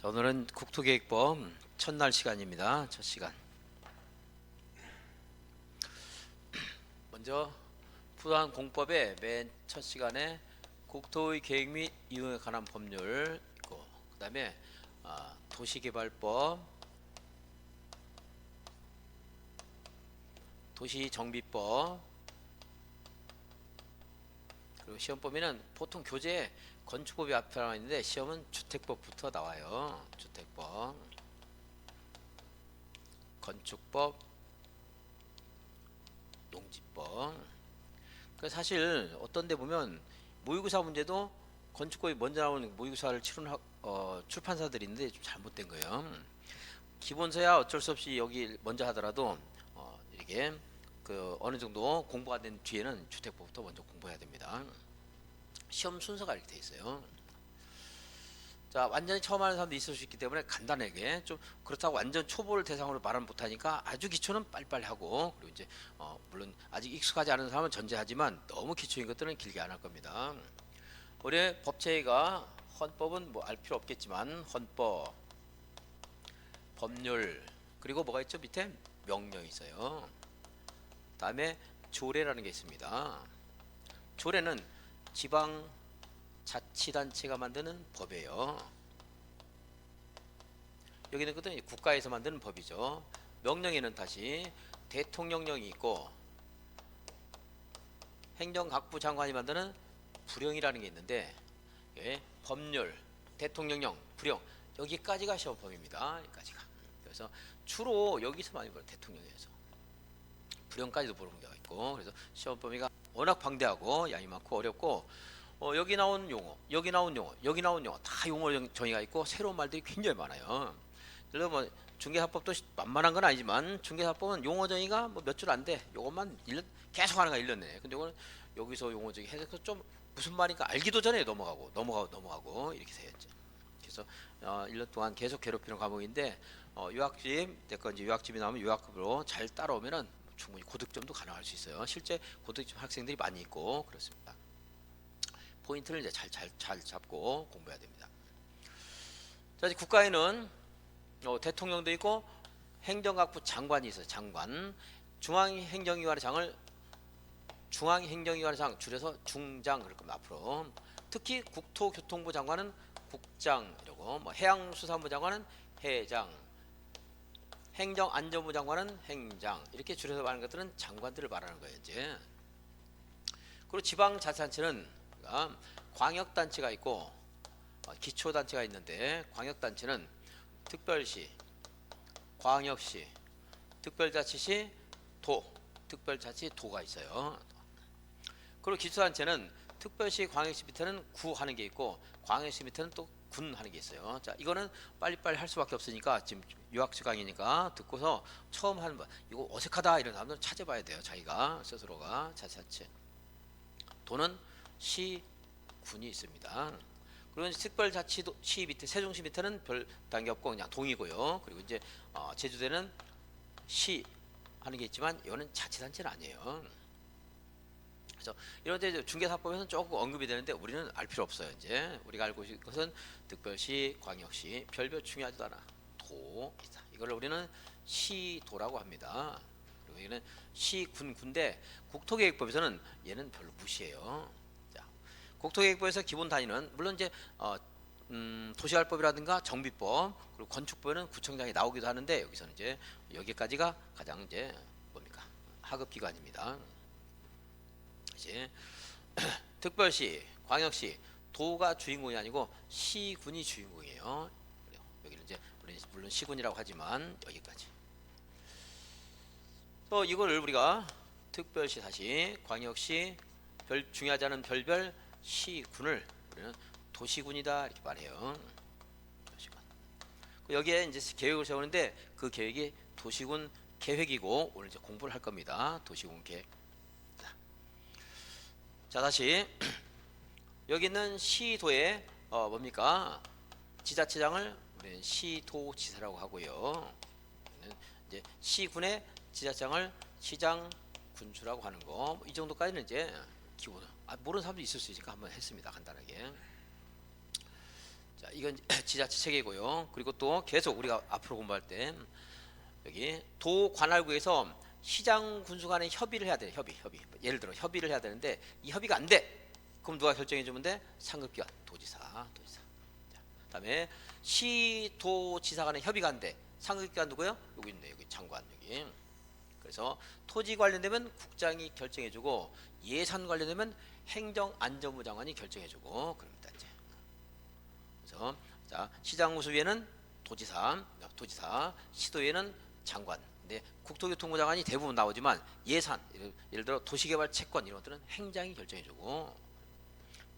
자, 오늘은 국토계획법 첫날 시간입니다. 첫 시간. 먼저 부산 공법의 맨 첫 시간에 국토의 계획 및 이용에 관한 법률 있고, 그다음에 도시개발법, 도시정비법, 그리고 시험 범위는 보통 교재에 건축법이 앞에 나와 있는데 시험은 주택법부터 나와요. 주택법, 건축법, 농지법. 그 사실 어떤 데 보면 모의고사 문제도 건축법이 먼저 나오는 모의고사를 치르는 출판사들이 있는데 좀 잘못된 거예요. 기본서야 어쩔 수 없이 여기 먼저 하더라도 이렇게 그 어느 정도 공부가 된 뒤에는 주택법부터 먼저 공부해야 됩니다. 시험 순서가 이렇게 돼 있어요. 자, 완전히 처음 하는 사람도 있을 수 있기 때문에 간단하게 좀, 그렇다고 완전 초보를 대상으로 말은 못하니까 아주 기초는 빨리빨리 하고, 그리고 이제 물론 아직 익숙하지 않은 사람은 전제하지만 너무 기초인 것들은 길게 안 할 겁니다. 우리 법체가 헌법은 뭐 알 필요 없겠지만 헌법, 법률, 그리고 뭐가 있죠? 밑에 명령이 있어요. 다음에 조례라는 게 있습니다. 조례는 지방 자치단체가 만드는 법이에요. 여기는 그것도 국가에서 만드는 법이죠. 명령에는 다시 대통령령이 있고 행정각부 장관이 만드는 부령이라는 게 있는데, 예, 법률, 대통령령, 부령, 여기까지가 시험범위입니다. 여기까지가. 그래서 주로 여기서 많이 보는 대통령에서 부령까지도 보는 경우가 있고, 그래서 시험 범위가 워낙 방대하고 양이 많고 어렵고, 여기 나온 용어, 여기 나온 용어, 여기 나온 용어 다 용어 정의가 있고 새로운 말들이 굉장히 많아요. 그래서 뭐 중개사법도 만만한 건 아니지만 중개사법은 용어 정의가 뭐 몇 줄 안 돼. 요것만 1년 계속 하는 거 1년 내내. 근데 이거는 여기서 용어 정의 해서 좀 무슨 말인가 알기도 전에 넘어가고 이렇게 돼야지. 그래서 1년 동안 계속 괴롭히는 과목인데, 유학집 내거 이제 유학집이 나오면 유학급으로 잘 따라오면은 충분히 고득점도 가능할 수 있어요. 실제 고득점 학생들이 많이 있고 그렇습니다. 포인트를 이제 잘 잡고 공부해야 됩니다. 자, 이제 국가에는 대통령도 있고 행정각부 장관이 있어요. 장관. 중앙행정위원회 장을 중앙행정위원회 장 줄여서 중장 그럴 겁니다. 앞으로. 특히 국토교통부 장관은 국장이라고, 뭐 해양수산부 장관은 해장, 행정안전부 장관은 행장, 이렇게 줄여서 말하는 것들은 장관들을 말하는 거예요. 이제. 그리고 지방자치단체는 광역단체가 있고 기초단체가 있는데, 광역단체는 특별시, 광역시, 특별자치시, 특별자치도가 있어요. 그리고 기초단체는 특별시, 광역시 밑에는 구 하는 게 있고 광역시 밑에는 또 군 하는 게 있어요. 자, 이거는 빨리빨리 할 수밖에 없으니까 지금 유학시 강의니까 듣고서 처음 하는 거 이거 어색하다 이런 사람들은 찾아봐야 돼요. 자기가 스스로가 자치단체. 도는 시, 군이 있습니다. 그리고 특별자치시 밑에 세종시 밑에는 별 단계 없고 그냥 동이고요. 그리고 이제 제주도는 시 하는 게 있지만 이거는 자치단체는 아니에요. 그래서 이런 데 중개사법에서는 조금 언급이 되는데 우리는 알 필요 없어요. 이제 우리가 알고 있는 것은 특별시, 광역시, 별별 중요하지도 않아. 도 있다. 이걸 우리는 시도라고 합니다. 그리고 얘는 시, 군데 국토계획법에서는 얘는 별로 무시해요. 자, 국토계획법에서 기본 단위는 물론 이제 도시활법이라든가 정비법, 그리고 건축법에는 구청장이 나오기도 하는데 여기서는 이제 여기까지가 가장 이제 뭡니까? 하급 기관입니다. 이제 특별시, 광역시, 도가 주인공이 아니고 시군이 주인공이에요. 여기는 이제 물론 시군이라고 하지만 여기까지. 또 이거를 우리가 특별시 다시 광역시 별 중요하지 않은 별별 시군을 우리는 도시군이다 이렇게 말해요. 도시군. 여기에 이제 계획을 세우는데 그 계획이 도시군 계획이고 오늘 이제 공부를 할 겁니다. 도시군 계획. 자, 다시 여기 있는 시도의 뭡니까? 지자체장을 우리는 시도지사라고 하고요. 이제 시군의 지자장을 시장, 군수라고 하는 거. 이 정도까지는 이제 기본. 모르는 사람도 있을 수 있으니까 한번 했습니다. 간단하게. 자, 이건 지자체 체계고요. 그리고 또 계속 우리가 앞으로 공부할 때 여기 도 관할구에서 시장 군수 간에 협의를 해야 돼. 협의. 예를 들어 협의를 해야 되는데 이 협의가 안 돼. 그럼 누가 결정해 주면 돼? 상급기관 도지사. 자, 그다음에 시도지사 간에 협의가 안 돼. 상급기관 누구요? 여기 있네. 여기 장관 여기. 그래서 토지 관련되면 국장이 결정해 주고 예산 관련되면 행정안전부 장관이 결정해 주고 그럽니다. 이제. 그래서 자, 시장 군수위에는 도지사, 시도위에는 장관. 근데 국토교통부 장관이 대부분 나오지만 예산, 예를 들어 도시개발 채권 이런 것들은 행장이 결정해주고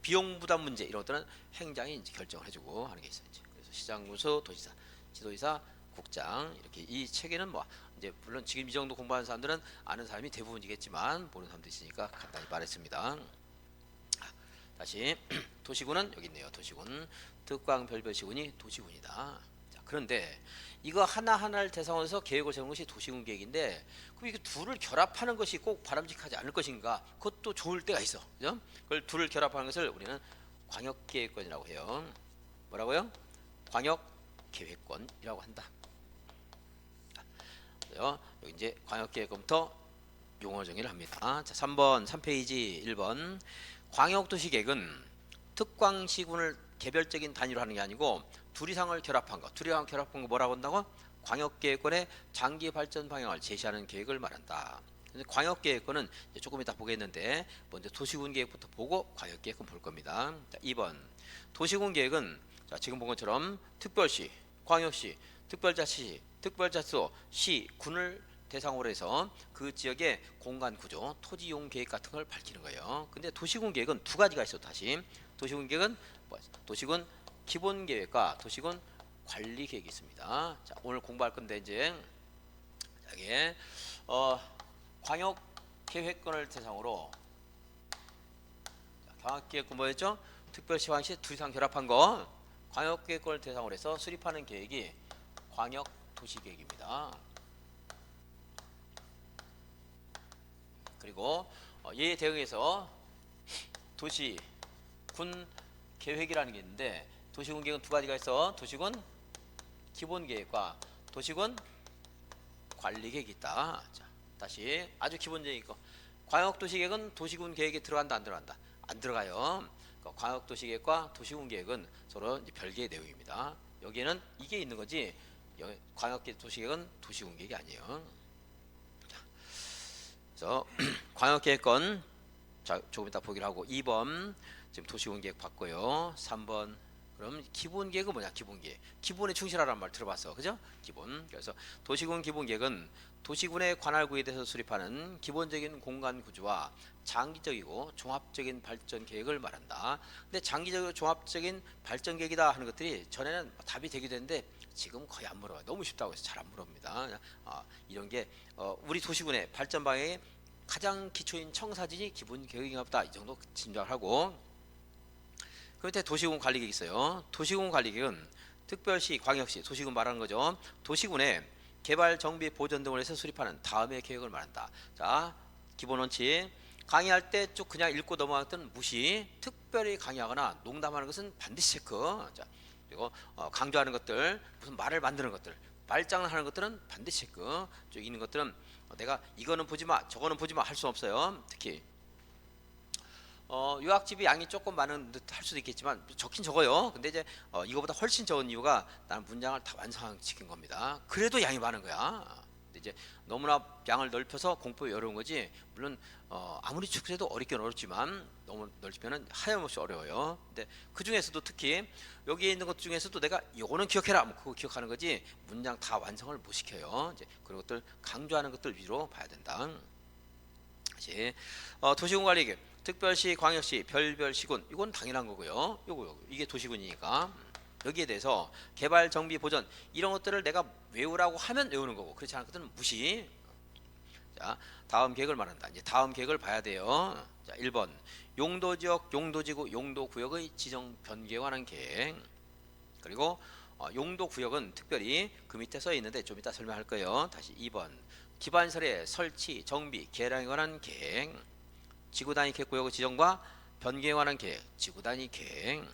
비용 부담 문제 이런 것들은 행장이 이제 결정을 해주고 하는 게 있어요. 이제. 그래서 시장 군수, 도지사, 지도지사, 국장 이렇게 이 체계는 뭐 이제 물론 지금 이 정도 공부하는 사람들은 아는 사람이 대부분이겠지만 모르는 사람도 있으니까 간단히 말했습니다. 다시 도시군은 여기 있네요. 도시군 특광별별시군이 도시군이다. 자, 그런데 이거 하나하나를 대상으로 해서 계획을 세우는 것이 도시군 계획인데 그럼 이게 둘을 결합하는 것이 꼭 바람직하지 않을 것인가? 그것도 좋을 때가 있어. 그죠? 그걸 둘을 결합하는 것을 우리는 광역계획권이라고 해요. 뭐라고요? 광역계획권이라고 한다. 여기 이제 광역계획권부터 용어 정의를 합니다. 자, 3번 3페이지 1번 광역도시계획은 특광시군을 개별적인 단위로 하는 게 아니고 둘 이상을 결합한 거. 둘 이상을 결합한 거 뭐라고 한다고? 광역계획권의 장기 발전 방향을 제시하는 계획을 말한다. 광역계획권은 조금 이따 보겠는데 먼저 도시군 계획부터 보고 광역계획권 볼 겁니다. 자, 2번 도시군 계획은 자, 지금 본 것처럼 특별시, 광역시, 특별자치시, 특별자치도, 시, 군을 대상으로 해서 그 지역의 공간 구조, 토지 이용 계획 같은 걸 밝히는 거예요. 근데 도시군 계획은 두 가지가 있어. 다시 도시군 계획은 도시군 기본 계획과 도시군 관리 계획이 있습니다. 자, 오늘 공부할 건데 이제 여기에 광역 계획권을 대상으로 광역 계획권 뭐였죠? 특별시, 광역시 둘 이상 결합한 거 광역 계획권을 대상으로 해서 수립하는 계획이 광역 도시 계획입니다. 그리고 얘에 대응해서 도시 군 계획이라는 게 있는데 도시군 계획은 두 가지가 있어. 도시군 기본 계획과 도시군 관리 계획이 있다. 자, 다시 아주 기본적인 거. 광역 도시 계획은 도시군 계획에 들어간다 안 들어간다? 안 들어가요. 그러니까 광역 도시 계획과 도시군 계획은 서로 이제 별개의 내용입니다. 여기에는 이게 있는 거지. 광역 도시 계획은 도시군 계획이 아니에요. 그래서 광역계획권 자, 조금 이따 보기로 하고 2번 지금 도시군 계획 봤고요. 3번 그럼 기본 계획은 뭐냐? 기본 계획. 기본에 충실하라는 말 들어봤어. 그죠? 기본. 그래서 도시군 기본 계획은 도시군의 관할구에 대해서 수립하는 기본적인 공간 구조와 장기적이고 종합적인 발전 계획을 말한다. 근데 장기적이고 종합적인 발전 계획이다 하는 것들이 전에는 답이 되기도 했는데 지금 거의 안 물어봐요. 너무 쉽다고 해서 잘 안 물어봅니다. 이런 게 우리 도시군의 발전 방향의 가장 기초인 청사진이 기본 계획인가 보다. 이 정도 짐작을 하고 그 밑에 도시군 관리계획이 있어요. 도시군 관리계획은 특별시, 광역시, 도시군 말하는 거죠. 도시군의 개발, 정비, 보전 등을 해서 수립하는 다음의 계획을 말한다. 자, 기본 원칙. 강의할 때 쭉 그냥 읽고 넘어갔던 무시. 특별히 강의하거나 농담하는 것은 반드시 체크. 자, 그리고 강조하는 것들, 무슨 말을 만드는 것들, 말장난하는 것들은 반드시 체크. 쭉 있는 것들은 내가 이거는 보지 마, 저거는 보지 마 할 수 없어요. 특히 요약집이 양이 조금 많은 듯 할 수도 있겠지만 적긴 적어요. 근데 이제 이거보다 훨씬 적은 이유가 나는 문장을 다 완성시킨 겁니다. 그래도 양이 많은 거야. 근데 이제 너무나 양을 넓혀서 공부에 어려운 거지. 물론 아무리 축소해도 어렵긴 어렵지만 너무 넓히면은 하염없이 어려워요. 근데 그 중에서도 특히 여기에 있는 것 중에서도 내가 이거는 기억해라, 뭐 그거 기억하는 거지 문장 다 완성을 못 시켜요. 이제 그런 것들 강조하는 것들 위로 봐야 된다. 다시 도시군 관리계획, 특별시, 광역시, 별별시군 이건 당연한 거고요. 요거 이게 도시군이니까 여기에 대해서 개발, 정비, 보전 이런 것들을 내가 외우라고 하면 외우는 거고 그렇지 않은 것들은 무시. 자, 다음 계획을 말한다. 이제 다음 계획을 봐야 돼요. 자, 1번 용도지역, 용도지구, 용도구역의 지정 변경에 관한 계획. 그리고 용도구역은 특별히 그 밑에 써 있는데 좀 이따 설명할 거예요. 다시 2번 기반설의 설치, 정비, 개량에 관한 계획. 지구단위 계획구역의 지정과 변경에 관한 계획, 지구단위 계획.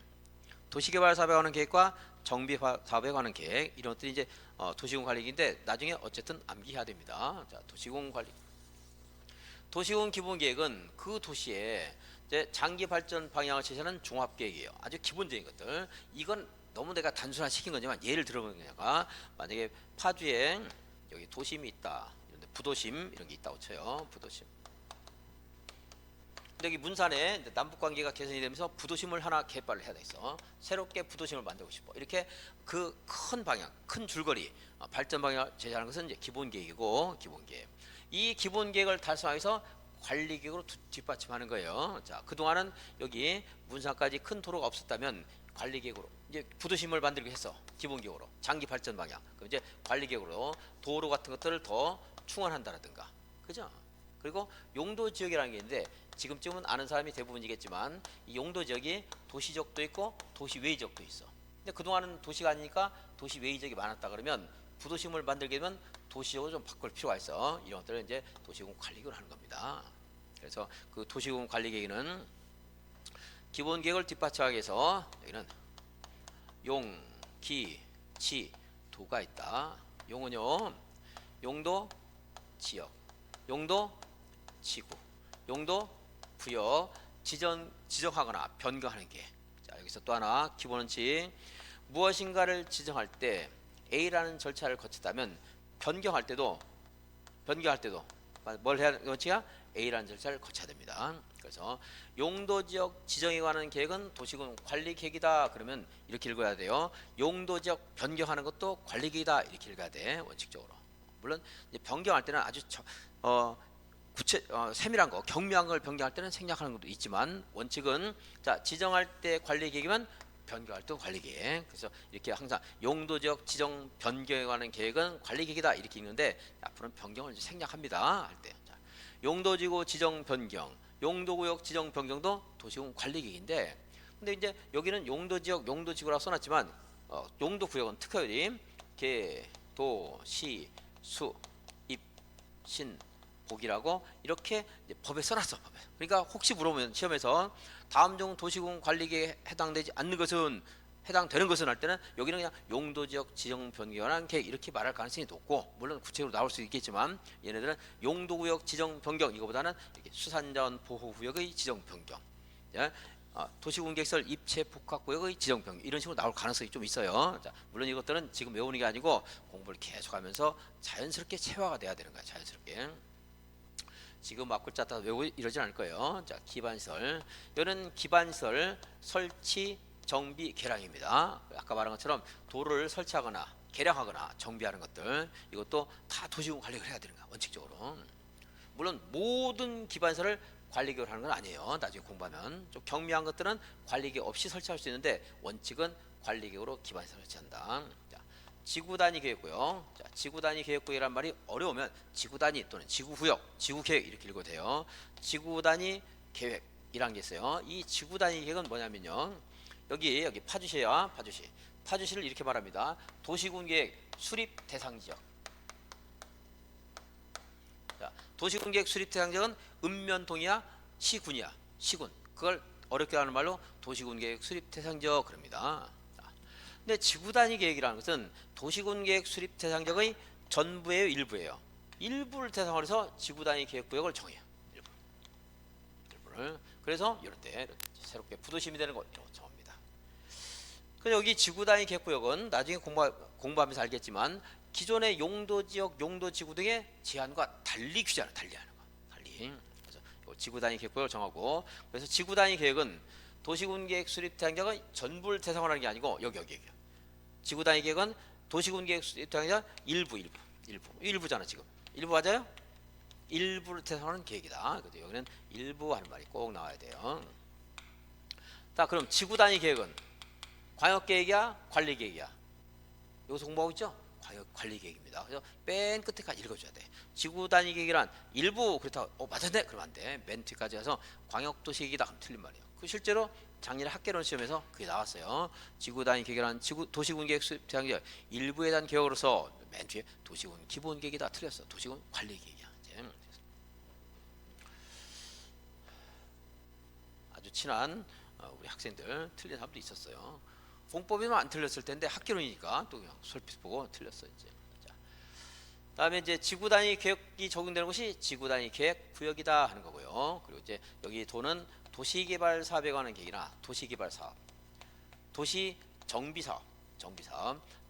도시개발 사업에 관한 계획과 정비 사업에 관한 계획 이런 것들이 이제 도시공 관리인데 나중에 어쨌든 암기해야 됩니다. 자, 도시공 관리. 도시공 기본 계획은 그 도시에 이제 장기 발전 방향을 제시하는 종합 계획이에요. 아주 기본적인 것들. 이건 너무 내가 단순화 시킨 거지만 예를 들어보면 내가 만약에 파주에 여기 도심이 있다. 이런데 부도심 이런 게 있다고 쳐요. 부도심. 근데 여기 문산에 남북 관계가 개선이 되면서 부도심을 하나 개발을 해야 돼 있어. 새롭게 부도심을 만들고 싶어. 이렇게 그 큰 방향, 큰 줄거리 발전 방향을 제시하는 것은 이제 기본 계획이고 기본 계획. 이 기본 계획을 달성하기 위해서 관리 계획으로 뒷받침하는 거예요. 자, 그동안은 여기 문산까지 큰 도로가 없었다면 관리 계획으로 이제 부도심을 만들기 했어. 기본 계획으로 장기 발전 방향. 그럼 이제 관리 계획으로 도로 같은 것들을 더 충원한다라든가. 그죠? 그리고 용도 지역이라는 게 있는데 지금쯤은 아는 사람이 대부분이겠지만 이 용도 지역이 도시적도 있고 도시 외 지역도 있어. 근데 그동안은 도시가 아니니까 도시 외 지역이 많았다 그러면 부도심을 만들게 되면 도시적으로 좀 바꿀 필요가 있어. 이런 것들을 이제 도시공 관리계획을 하는 겁니다. 그래서 그 도시공 관리계획은 기본 계획을 뒷받침하기 위해서 여기는 용, 기, 치, 도가 있다. 용은요 용도, 지역, 용도, 지구, 용도, 부여, 지정하거나 변경하는 게. 자, 여기서 또 하나 기본 원칙. 무엇인가를 지정할 때 A라는 절차를 거쳤다면 변경할 때도 뭘 해야 하는 원칙이야? A라는 절차를 거쳐야 됩니다. 그래서 용도지역 지정에 관한 계획은 도시군 관리 계획이다. 그러면 이렇게 읽어야 돼요. 용도지역 변경하는 것도 관리 계획이다. 이렇게 읽어야 돼. 원칙적으로. 물론 이제 변경할 때는 아주 세밀한 거, 경미한 걸 변경할 때는 생략하는 것도 있지만 원칙은 자 지정할 때 관리 계획이면 변경할 때 관리 계획. 그래서 이렇게 항상 용도지역 지정 변경에 관한 계획은 관리 계획이다 이렇게 읽는데 앞으로는 변경을 생략합니다 할 때. 자, 용도지구 지정 변경, 용도구역 지정 변경도 도시공 관리 계획인데 근데 이제 여기는 용도지역, 용도지구라고 써놨지만 용도구역은 특허율이 개, 도, 시, 수, 입, 신, 복이라고 이렇게 법에 써놨어. 법에. 그러니까 혹시 물어보면 시험에서 다음 중 도시공 관리계획에 해당되지 않는 것은 해당되는 것은 할 때는 여기는 그냥 용도지역 지정 변경한 계획 이렇게 말할 가능성이 높고 물론 구체적으로 나올 수 있겠지만 얘네들은 용도구역 지정 변경 이거보다는 이렇게 수산자원 보호구역의 지정 변경, 도시공개시설 입체 복합구역의 지정 변경 이런 식으로 나올 가능성이 좀 있어요. 자, 물론 이것들은 지금 외우는 게 아니고 공부를 계속하면서 자연스럽게 체화가 돼야 되는 거야. 자연스럽게. 지금 앞글자 다 외우고 이러진 않을 거예요. 자, 기반시설. 이거는 기반시설 설치, 정비, 개량입니다. 아까 말한 것처럼 도로를 설치하거나 개량하거나 정비하는 것들 이것도 다 도시공 관리를 해야 되는 거야. 원칙적으로. 물론 모든 기반시설을 관리계획을 하는 건 아니에요. 나중에 공부하면 좀 경미한 것들은 관리계획 없이 설치할 수 있는데 원칙은 관리계획으로 기반시설 설치한다. 자, 지구단위 계획구역. 자, 지구단위 계획구역이란 말이 어려우면 지구단위 또는 지구구역, 지구계획 이렇게 읽어도 돼요. 지구단위 계획이란 게 있어요. 이 지구단위 계획은 뭐냐면요. 여기 파주시야, 파주시. 파주시를 이렇게 말합니다. 도시군계획 수립 대상 지역. 자, 도시군계획 수립 대상 지역은 읍면동이야, 시군이야, 시군. 그걸 어렵게 하는 말로 도시군계획 수립 대상 지역 그럽니다. 근데 지구단위 계획이라는 것은 도시군계획 수립 대상지역의 전부의 일부예요. 일부를 대상으로 해서 지구단위 계획구역을 정해요. 일부를. 그래서 이럴 때 새롭게 부도심이 되는 것 이런 거 정합니다. 그래서 여기 지구단위 계획구역은 나중에 공부하면서 알겠지만 기존의 용도지역, 용도지구 등의 제한과 달리 규제하는 달리하는 거. 달리. 그래서 지구단위 계획구역을 정하고 그래서 지구단위 계획은 도시군계획 수립 대상지역의 전부를 대상으로 하는 게 아니고 여기. 지구단위 계획은 도시군계획 수립 대상지역 일부잖아 지금. 일부 맞아요? 일부를 대상으로 하는 계획이다. 그래서 여기는 일부 하는 말이 꼭 나와야 돼요. 자, 그럼 지구단위 계획은 광역계획이야, 관리계획이야? 여기서 공부하고 있죠? 관리계획입니다. 그래서 맨 끝에까지 읽어줘야 돼. 지구단위 계획이란 일부 그렇다. 맞았네. 그러면 안 돼. 맨 뒤까지 가서 광역도시계획이다. 그럼 틀린 말이에요. 그 실제로 작년에 학계론 시험에서 그게 나왔어요. 지구단위 계획이란 도시군계획 수립 대상지역 일부에 대한 계획으로서 맨 뒤에 도시군 기본계획이다. 틀렸어. 도시군 관리계획이야. 아주 친한 우리 학생들 틀린 사람도 있었어요. 공법이면 안 틀렸을 텐데 학개론이니까 또 그냥 솔핏 보고 틀렸어 이제. 자, 다음에 이제 지구 단위 계획이 적용되는 것이 지구 단위 계획 구역이다 하는 거고요. 그리고 이제 여기 도는 도시개발 사업에 관한 계획이나 도시개발 사업, 도시 정비 사업,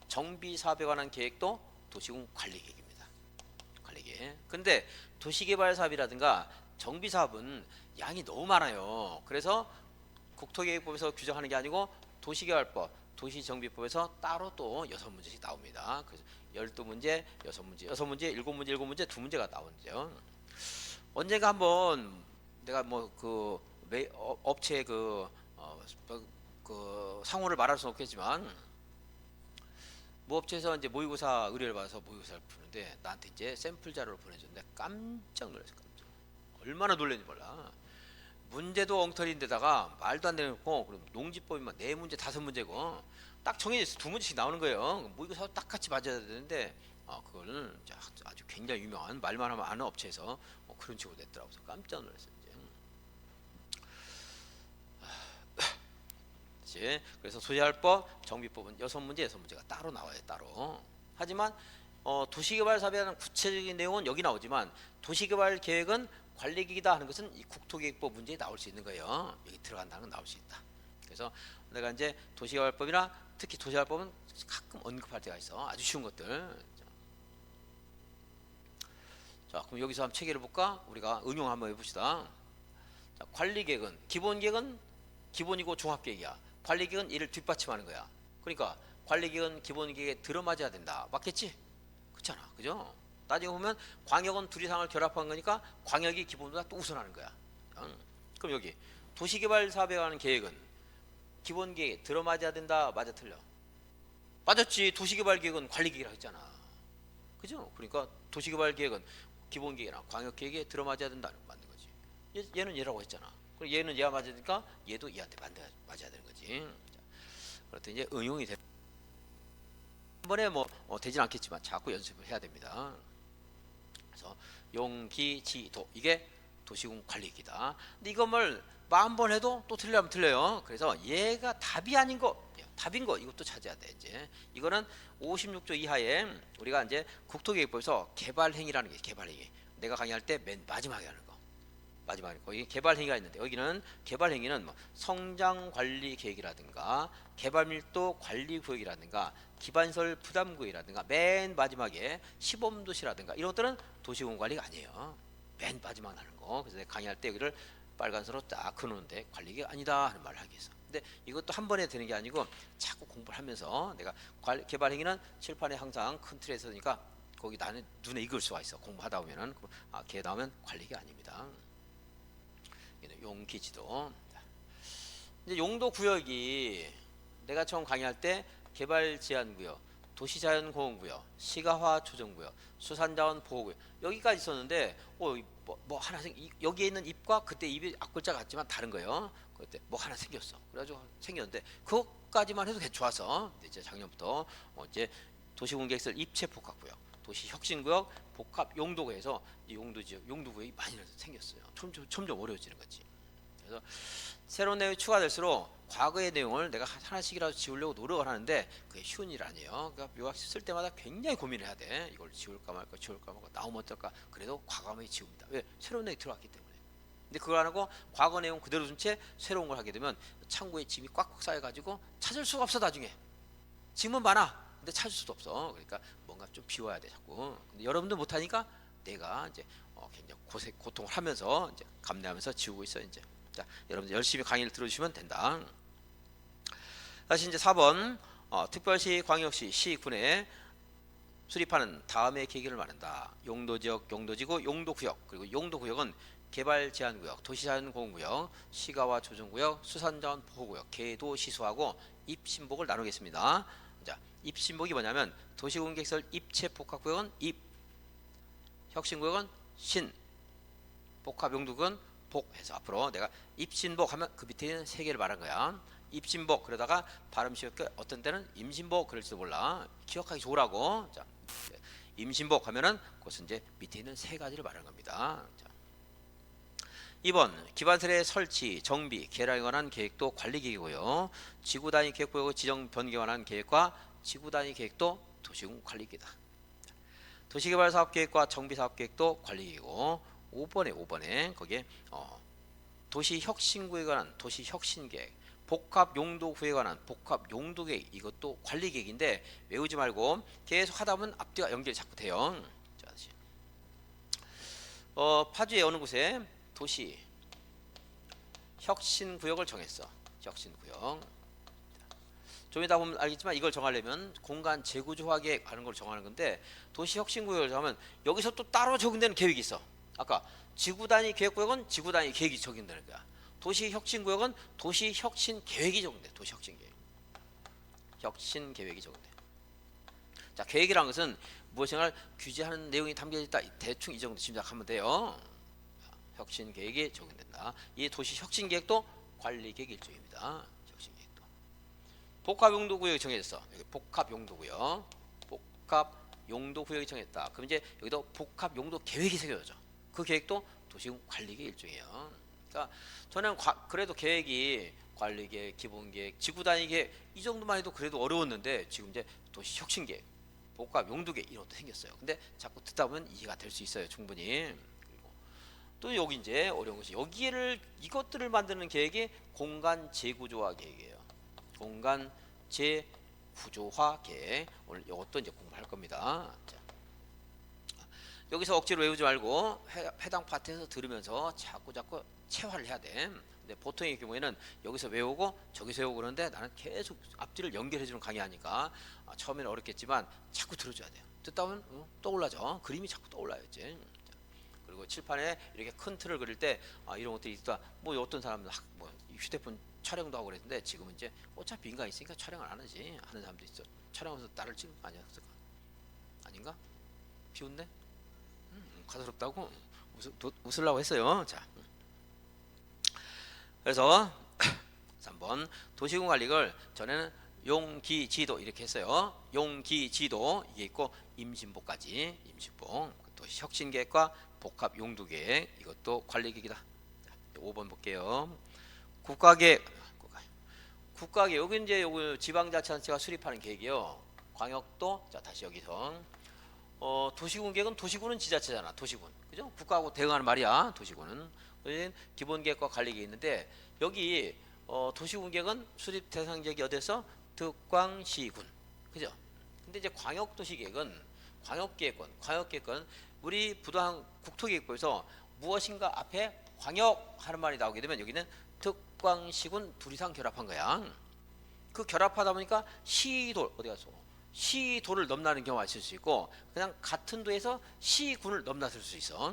정비 사업에 관한 계획도 도시군 관리 계획입니다. 관리 계획. 근데 도시개발 사업이라든가 정비 사업은 양이 너무 많아요. 그래서 국토계획법에서 규정하는 게 아니고 도시개발법, 도시정비법에서 따로 또 6문제씩 나옵니다. 그래서 12문제, 6문제, 6문제, 7문제, 7문제, 2문제가 나오죠. 언젠가 한번 내가 뭐 그 업체 그 상호를 말할 수는 없겠지만 모 업체에서 이제 모의고사 의뢰를 받아서 모의고사를 푸는데 나한테 이제 샘플 자료를 보내줬는데 깜짝 놀랐어. 깜짝. 얼마나 놀랐는지 몰라. 문제도 엉터리인데다가 말도 안 되는 거. 그럼 농지법이면 4문제 5문제고 딱 정해져 2문제씩 나오는 거예요. 모의고사 딱 같이 맞아야 되는데 그거는 아주 굉장히 유명한 말만 하면 아는 업체에서 그런 식으로 냈더라고요. 그래서 깜짝 놀랐어요. 이제. 그래서 도시개발법, 정비법은 6문제, 6문제가 따로 나와요. 따로. 하지만 도시개발 사업에 대한 구체적인 내용은 여기 나오지만 도시개발 계획은 관리기기다 하는 것은 이 국토계획법 문제에 나올 수 있는 거예요. 여기 들어간다는 건 나올 수 있다. 그래서 내가 이제 도시개발법이나 특히 도시개발법은 가끔 언급할 때가 있어. 아주 쉬운 것들. 자, 그럼 여기서 한번 체계를 볼까? 우리가 응용 한번 해봅시다. 자, 관리계획은 기본계획은 기본이고 종합계획이야. 관리계획은 이를 뒷받침하는 거야. 그러니까 관리계획은 기본계획에 들어맞아야 된다. 맞겠지? 그렇잖아. 그죠? 따지고 보면 광역은 둘 이상을 결합한 거니까 광역이 기본보다 또 우선하는 거야. 그럼 여기 도시개발 사업에 관한 계획은 기본계획에 들어맞아야 된다. 맞아 틀려? 맞았지. 도시개발 계획은 관리계획이라고 했잖아. 그죠? 그러니까 도시개발 계획은 기본계획이나 광역계획에 들어맞아야 된다. 맞는 거지. 얘는 얘라고 했잖아. 그럼 얘는 얘가 맞으니까 얘도 얘한테 맞아야 되는 거지. 자, 그렇더니 이제 응용이 돼. 한 번에 뭐 되진 않겠지만 자꾸 연습을 해야 됩니다. 그래서 용기지도 이게 도시군 관리기다. 근데 이걸 10,000번 해도 또 틀리면 틀려요. 그래서 얘가 답이 아닌 거, 답인 거 이것도 찾아야 돼. 이제 이거는 56조 이하에 우리가 이제 국토계획법에서 개발행위라는 게 개발행위. 내가 강의할 때 맨 마지막에 하는 거. 마지막에 거기 개발행위가 있는데 여기는 개발행위는 뭐 성장관리계획이라든가 개발밀도 관리구역이라든가 기반시설 부담구역이라든가 맨 마지막에 시범도시라든가 이런 것들은 도시공관리가 아니에요. 맨 마지막 나는 거. 그래서 내가 강의할 때 여기를 빨간색으로 딱 그어놓는데 관리계획 아니다 하는 말을 하기 위해서. 근데 이것도 한 번에 되는 게 아니고 자꾸 공부를 하면서 내가 개발행위는 칠판에 항상 큰 틀에 있으니까 거기 나는 눈에 익을 수가 있어. 공부하다 보면은 걔 나오면 관리계획 아닙니다. 용기지도. 이제 용도 구역이 내가 처음 강의할 때 개발 제한 구역, 도시 자연 공원 구역, 시가화 조정 구역, 수산자원 보호 구역 여기까지 있었는데 뭐 하나 여기에 있는 잎과 그때 잎이 앞글자 같지만 다른 거예요. 그때 뭐 하나 생겼어. 그래가지고 생겼는데 그것까지만 해도 좋아서 이제 작년부터 이제 도시공계획설 입체 복합 구역, 도시 혁신 구역, 복합 용도 구역에서 용도 지역, 용도 구역이 많이 생겼어요. 점점 어려워지는 거지. 그래서 새로운 내용이 추가될수록 과거의 내용을 내가 하나씩이라도 지우려고 노력을 하는데 그게 쉬운 일 아니에요. 그러니까 묘학시 쓸 때마다 굉장히 고민을 해야 돼. 이걸 지울까 말까 나오면 어떨까. 그래도 과감하게 지웁니다. 왜? 새로운 내용이 들어왔기 때문에. 근데 그걸 안 하고 과거 내용 그대로 둔 채 새로운 걸 하게 되면 창고에 짐이 꽉꽉 쌓여가지고 찾을 수가 없어. 나중에 짐은 많아. 근데 찾을 수도 없어. 그러니까 뭔가 좀 비워야 돼 자꾸. 근데 여러분들 못하니까 내가 이제 굉장히 고통을 하면서 이제 감내하면서 지우고 있어 이제. 자, 여러분들 열심히 강의를 들어주시면 된다. 다시 이제 4번 특별시, 광역시, 시군에 수립하는 다음의 계획을 말한다. 용도지역, 용도지구, 용도구역. 그리고 용도구역은 개발 제한구역, 도시자연공원구역, 시가화 조정구역, 수산자원 보호구역, 계도시수하고 입신복을 나누겠습니다. 자, 입신복이 뭐냐면 도시공계획설 입체 복합구역은 입, 혁신구역은 신, 복합용도구역은 복해서 앞으로 내가 입신복 하면 그 밑에 있는 세 개를 말한 거야. 입신복 그러다가 발음 쉬웠게 어떤 때는 임신복 그럴지도 몰라. 기억하기 좋으라고. 자, 임신복 하면은 그것은 이제 밑에 있는 세 가지를 말하는 겁니다. 자, 2번 기반설의 설치, 정비, 개량에 관한 계획도 관리 계획이고요. 지구 단위 계획구역 지정 변경에 관한 계획과 지구 단위 계획도 도시군 관리 계획이다. 도시개발 사업 계획과 정비 사업 계획도 관리 계획이고 5번에 거기에 도시 혁신 구역에 관한 도시 혁신 계획, 복합 용도 구역에 관한 복합 용도 계획 이것도 관리 계획인데 외우지 말고 계속 하다 보면 앞뒤가 연결이 자꾸 돼요. 자, 다시. 파주의 어느 곳에 도시 혁신 구역을 정했어. 혁신 구역. 좀 이따 보면 알겠지만 이걸 정하려면 공간 재구조화 계획 하는 걸 정하는 건데 도시 혁신 구역을 정하면 여기서 또 따로 적용되는 계획이 있어. 아까 지구 단위 계획 구역은 지구 단위 계획이 적용되는 거야. 도시 혁신 구역은 도시 혁신 계획이 적용돼. 도시 혁신 계획. 혁신 계획이 적용돼. 자, 계획이라는 것은 무엇인가를 규제하는 내용이 담겨져 있다. 대충 이 정도 짐작하면 돼요. 혁신 계획이 적용된다. 이 도시 혁신 계획도 관리 계획 일종입니다. 혁신 계획도. 복합 용도 구역이 정해졌어. 여기 복합 용도 구역. 복합 용도 구역이 정했다. 그럼 이제 여기도 복합 용도 계획이 새겨져. 그 계획도 도시군 관리 계획 일종이에요. 그러니까 저는 그래도 계획이 관리 계획, 기본 계획, 지구 단위 계획 이 정도만 해도 그래도 어려웠는데 지금 이제 도시 혁신 계획, 복합 용도 계획 이런 것도 생겼어요. 근데 자꾸 듣다 보면 이해가 될 수 있어요. 충분히. 그리고 또 여기 이제 어려운 것이 이것들을 만드는 계획이 공간 재구조화 계획이에요. 공간 재구조화 계획. 오늘 이것도 이제 공부할 겁니다. 자. 여기서 억지로 외우지 말고 해당 파트에서 들으면서 자꾸 체화를 해야 돼. 근데 보통의 경우에는 여기서 외우고 저기서 외우고 그러는데 나는 계속 앞뒤를 연결해주는 강의하니까 처음에는 어렵겠지만 자꾸 들어줘야 돼요. 듣다 보면 떠올라져. 그림이 자꾸 떠올라요. 이제. 그리고 칠판에 이렇게 큰 틀을 그릴 때 이런 것들이 있다. 뭐 어떤 사람은 뭐 휴대폰 촬영도 하고 그랬는데 지금은 이제 어차피 인간 있으니까 촬영을 안 하지. 하는 사람도 있어. 촬영하면서 나를 찍은 거 아닌가? 비웃네? 가소롭다고 웃으려고 했어요. 자, 그래서 3번 도시군 관리를 전에는 용기지도 이렇게 했어요. 용기지도 이게 있고 임신보까지 임신보 도시 혁신계획과 복합 용도계획 이것도 관리계획이다. 5번 볼게요. 국가계획 여기 이제 요거 지방자치단체가 수립하는 계획이요. 광역도 자 다시 여기서 도시군 계획은 도시군은 지자체잖아. 도시군 그죠? 국가하고 대응하는 말이야. 도시군은 기본 계획과 관리 계획이 있는데 여기 도시군 계획은 수립 대상 지역이 어디서 득광시군 그죠? 근데 이제 광역도시 계획은 광역계획권 우리 부도항 국토계획부에서 무엇인가 앞에 광역 하는 말이 나오게 되면 여기는 득광시군 둘 이상 결합한 거야. 그 결합하다 보니까 시도 어디 가서 시도를 넘나는 경우가 있을 수 있고 그냥 같은 도에서 시군을 넘나들 수 있어.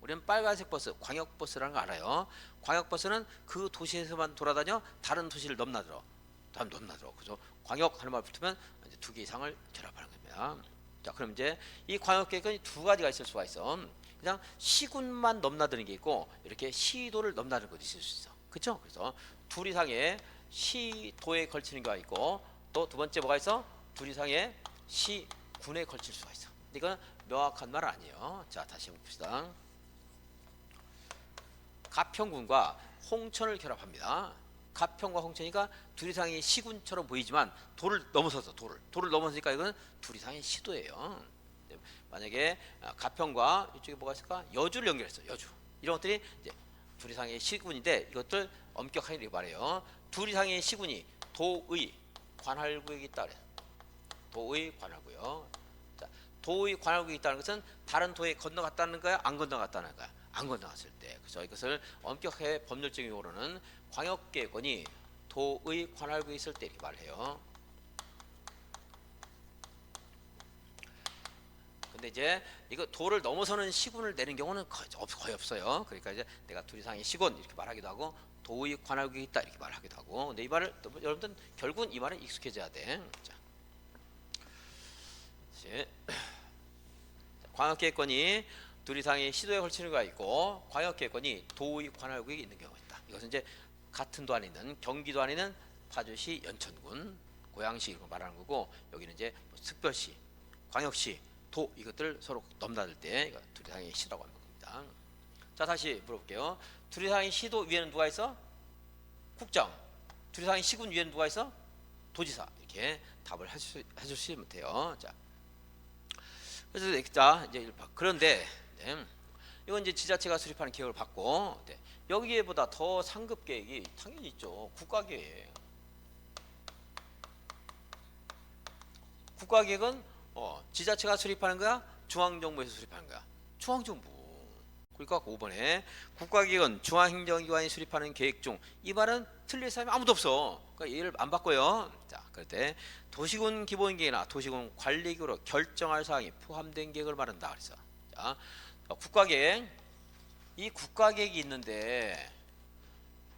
우리는 빨간색 버스, 광역버스라는 거 알아요. 광역버스는 그 도시에서만 돌아다녀 다른 도시를 넘나들어. 그래서 광역 하는 말 붙으면 이제 2개 이상을 결합하는 겁니다. 자, 그럼 이제 이 광역계획은 2가지가 있을 수가 있어. 그냥 시군만 넘나드는 게 있고 이렇게 시도를 넘나드는 것도 있을 수 있어. 그렇죠? 그래서 2 이상의 시도에 걸치는 경우가 있고 또 두 번째 뭐가 있어? 2 이상의 시군에 걸칠 수가 있어. 이건 명확한 말은 아니에요. 자, 다시 해봅시다. 가평군과 홍천을 결합합니다. 가평과 홍천이가 2 이상의 시군처럼 보이지만 도를 넘어서서 도를 넘어서니까 이거는 2 이상의 시도예요. 만약에 가평과 이쪽에 뭐가 있을까? 여주를 연결했어. 여주. 이런 것들이 이제 2 이상의 시군인데 이것들 엄격하게 이렇게 말해요. 2 이상의 시군이 도의 관할구역이 있다 그래. 도의 관할구역. 자, 도의 관할구역이 있다는 것은 다른 도에 건너갔다는 거야? 안 건너갔다는 거야? 안 건너갔을 때. 그래서 이것을 엄격하게 법률적인 용어로는 광역계획권이 도의 관할구역에 있을 때 이렇게 말해요. 근데 이제 이거 도를 넘어서는 시군을 내는 경우는 거의 없어요. 그러니까 이제 내가 2 이상의 시군 이렇게 말하기도 하고 도의 관할구역이 있다 이렇게 말하기도 하고. 근데 이 말을 여러분들 결국은 이 말은 익숙해져야 돼. 자. 광역계획권이 2 이상의 시도에 걸치는 거가 있고 광역계획권이 도의 관할구역에 있는 경우가 있다. 이것은 이제 같은 도 안에 있는 경기도 안에 있는 파주시, 연천군, 고양시 이런 거 말하는 거고 여기는 이제 특별시, 광역시, 도 이것들 서로 넘나들 때 2 이상의 시라고 하는 겁니다. 자, 다시 물어볼게요. 두리상인 시도 위에는 누가 있어? 국장. 두리상인 시군 위에는 누가 있어? 도지사. 이렇게 답을 해주시면 돼요. 자, 그래서 자 이제 그런데 이건 이제 지자체가 수립하는 계획을 받고 여기에보다 더 상급 계획이 당연히 있죠. 국가계획. 국가계획은 지자체가 수립하는 거야? 중앙정부에서 수립하는 거야? 중앙정부. 그러니까 5번에 국가계획은 중앙행정기관이 수립하는 계획 중 이 말은 틀릴 사람이 아무도 없어. 그러니까 얘를 안 바꿔요. 자, 그럴 때 도시군 기본계획이나 도시군 관리계획으로 결정할 사항이 포함된 계획을 말한다. 그래서 자, 국가계획. 이 국가계획이 있는데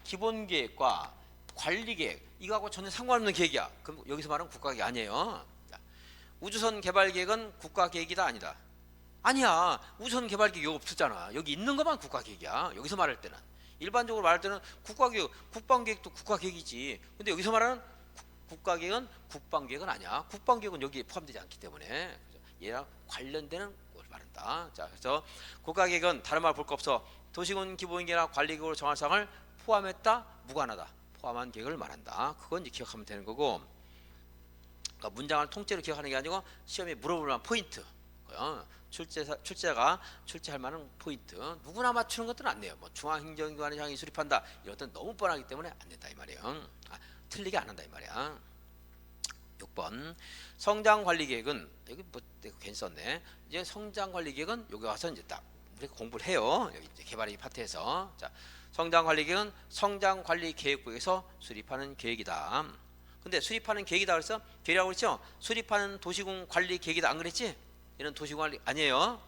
기본계획과 관리계획 이거하고 전혀 상관없는 계획이야. 그럼 여기서 말하는 국가계획 아니에요. 자, 우주선 개발계획은 국가계획이다 아니다? 아니야. 우선 개발 계획이 없었잖아. 여기 있는 것만 국가 계획이야. 여기서 말할 때는 일반적으로 말할 때는 국가 계획, 국방 계획도 국가 계획이지. 근데 여기서 말하는 국가 계획은 국방 계획은 아니야. 국방 계획은 여기에 포함되지 않기 때문에 얘랑 관련되는 걸 말한다. 자, 그래서 국가 계획은 다른 말 볼 거 없어. 도시군 기본계획이나 관리 계획으로 정할 사항을 포함했다, 무관하다. 포함한 계획을 말한다. 그건 이제 기억하면 되는 거고. 그러니까 문장을 통째로 기억하는 게 아니고 시험에 물어볼 만한 포인트. 출제자가 출제할 만한 포인트 누구나 맞추는 것들은 안 돼요. 뭐 중앙행정기관의 향이 수립한다 이런 것들은 너무 뻔하기 때문에 안 된다 이 말이에요. 틀리게 안 한다 이 말이야. 6번 성장관리계획은 여기 뭐 내가 괜히 썼네. 이제 성장관리계획은 여기 와서 이제 딱 우리가 공부를 해요. 여기 이제 개발의 파트에서 자 성장관리계획은 성장관리계획부에서 수립하는 계획이다. 근데 수립하는 계획이다 그래서 계획이라고 그랬죠. 수립하는 도시군 관리 계획이다 안 그랬지? 이런 도시관리 아니에요.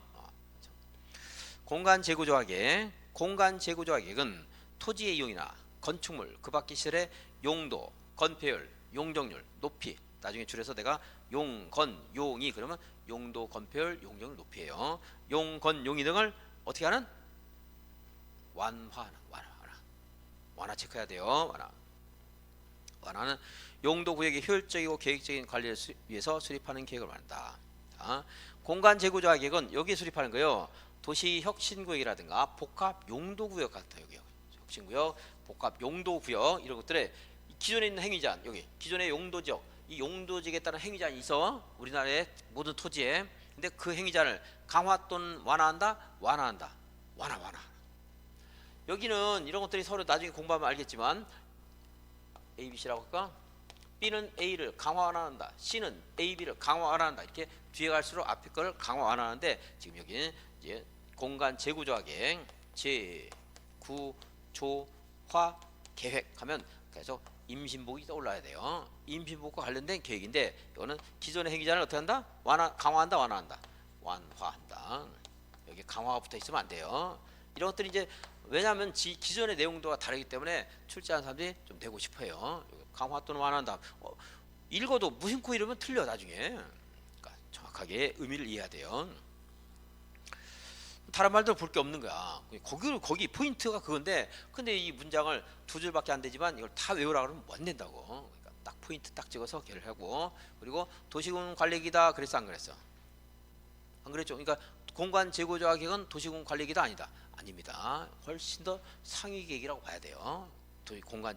공간재구조화계획. 공간재구조화계획은 토지의 이용이나 건축물 그 밖의 시설의 용도, 건폐율, 용적률, 높이 나중에 줄여서 내가 용, 건, 용이 그러면 용도, 건폐율, 용적률, 높이에요. 용, 건, 용이 등을 어떻게 하는? 완화 체크해야 돼요. 완화는 용도 구역의 효율적이고 계획적인 관리를 위해서 수립하는 계획을 말한다. 자, 공간 재구조화 계획은 여기 수립하는 거예요. 도시 혁신구역이라든가 복합 용도구역 같아. 여기 혁신구역, 복합 용도구역 이런 것들에 기존에 있는 행위제한 여기 기존의 용도지역 이 용도지역에 따른 행위제한이 있어. 우리나라의 모든 토지에. 근데 그 행위제한을 강화 또는 완화한다. 완화. 여기는 이런 것들이 서로 나중에 공부하면 알겠지만 A, B, C라고 할까? B는 A를 강화 완화한다. C는 A, B를 강화 완화한다. 이렇게 뒤에 갈수록 앞에 걸 강화 완화하는데 지금 여기는 이제 공간 재구조화 계획, 재구조화 계획하면 계속 임신복이 떠올라야 돼요. 임신복과 관련된 계획인데 이거는 기존의 행위자를 어떻게 한다? 강화한다, 완화한다. 여기 강화가 붙어 있으면 안 돼요. 이런 것들이 이제 왜냐하면 기존의 내용도가 다르기 때문에 출제하는 사람들이 좀 내고 싶어요. 강화 또는 완화한다. 읽어도 무심코 이러면 틀려 나중에. 그러니까 정확하게 의미를 이해해야 돼요. 다른 말도 볼 게 없는 거야. 거기 포인트가 그건데, 근데 이 문장을 두 줄밖에 안 되지만 이걸 다 외우라 그러면 못 된다고. 그러니까 딱 포인트 딱 찍어서 걔를 하고, 그리고 도시군 관리기다 그랬어 안 그랬어? 안 그랬죠? 그러니까 공간 재구조화 계획은 도시군 관리기다 아니다. 아닙니다. 훨씬 더 상위 계획이라고 봐야 돼요. 공간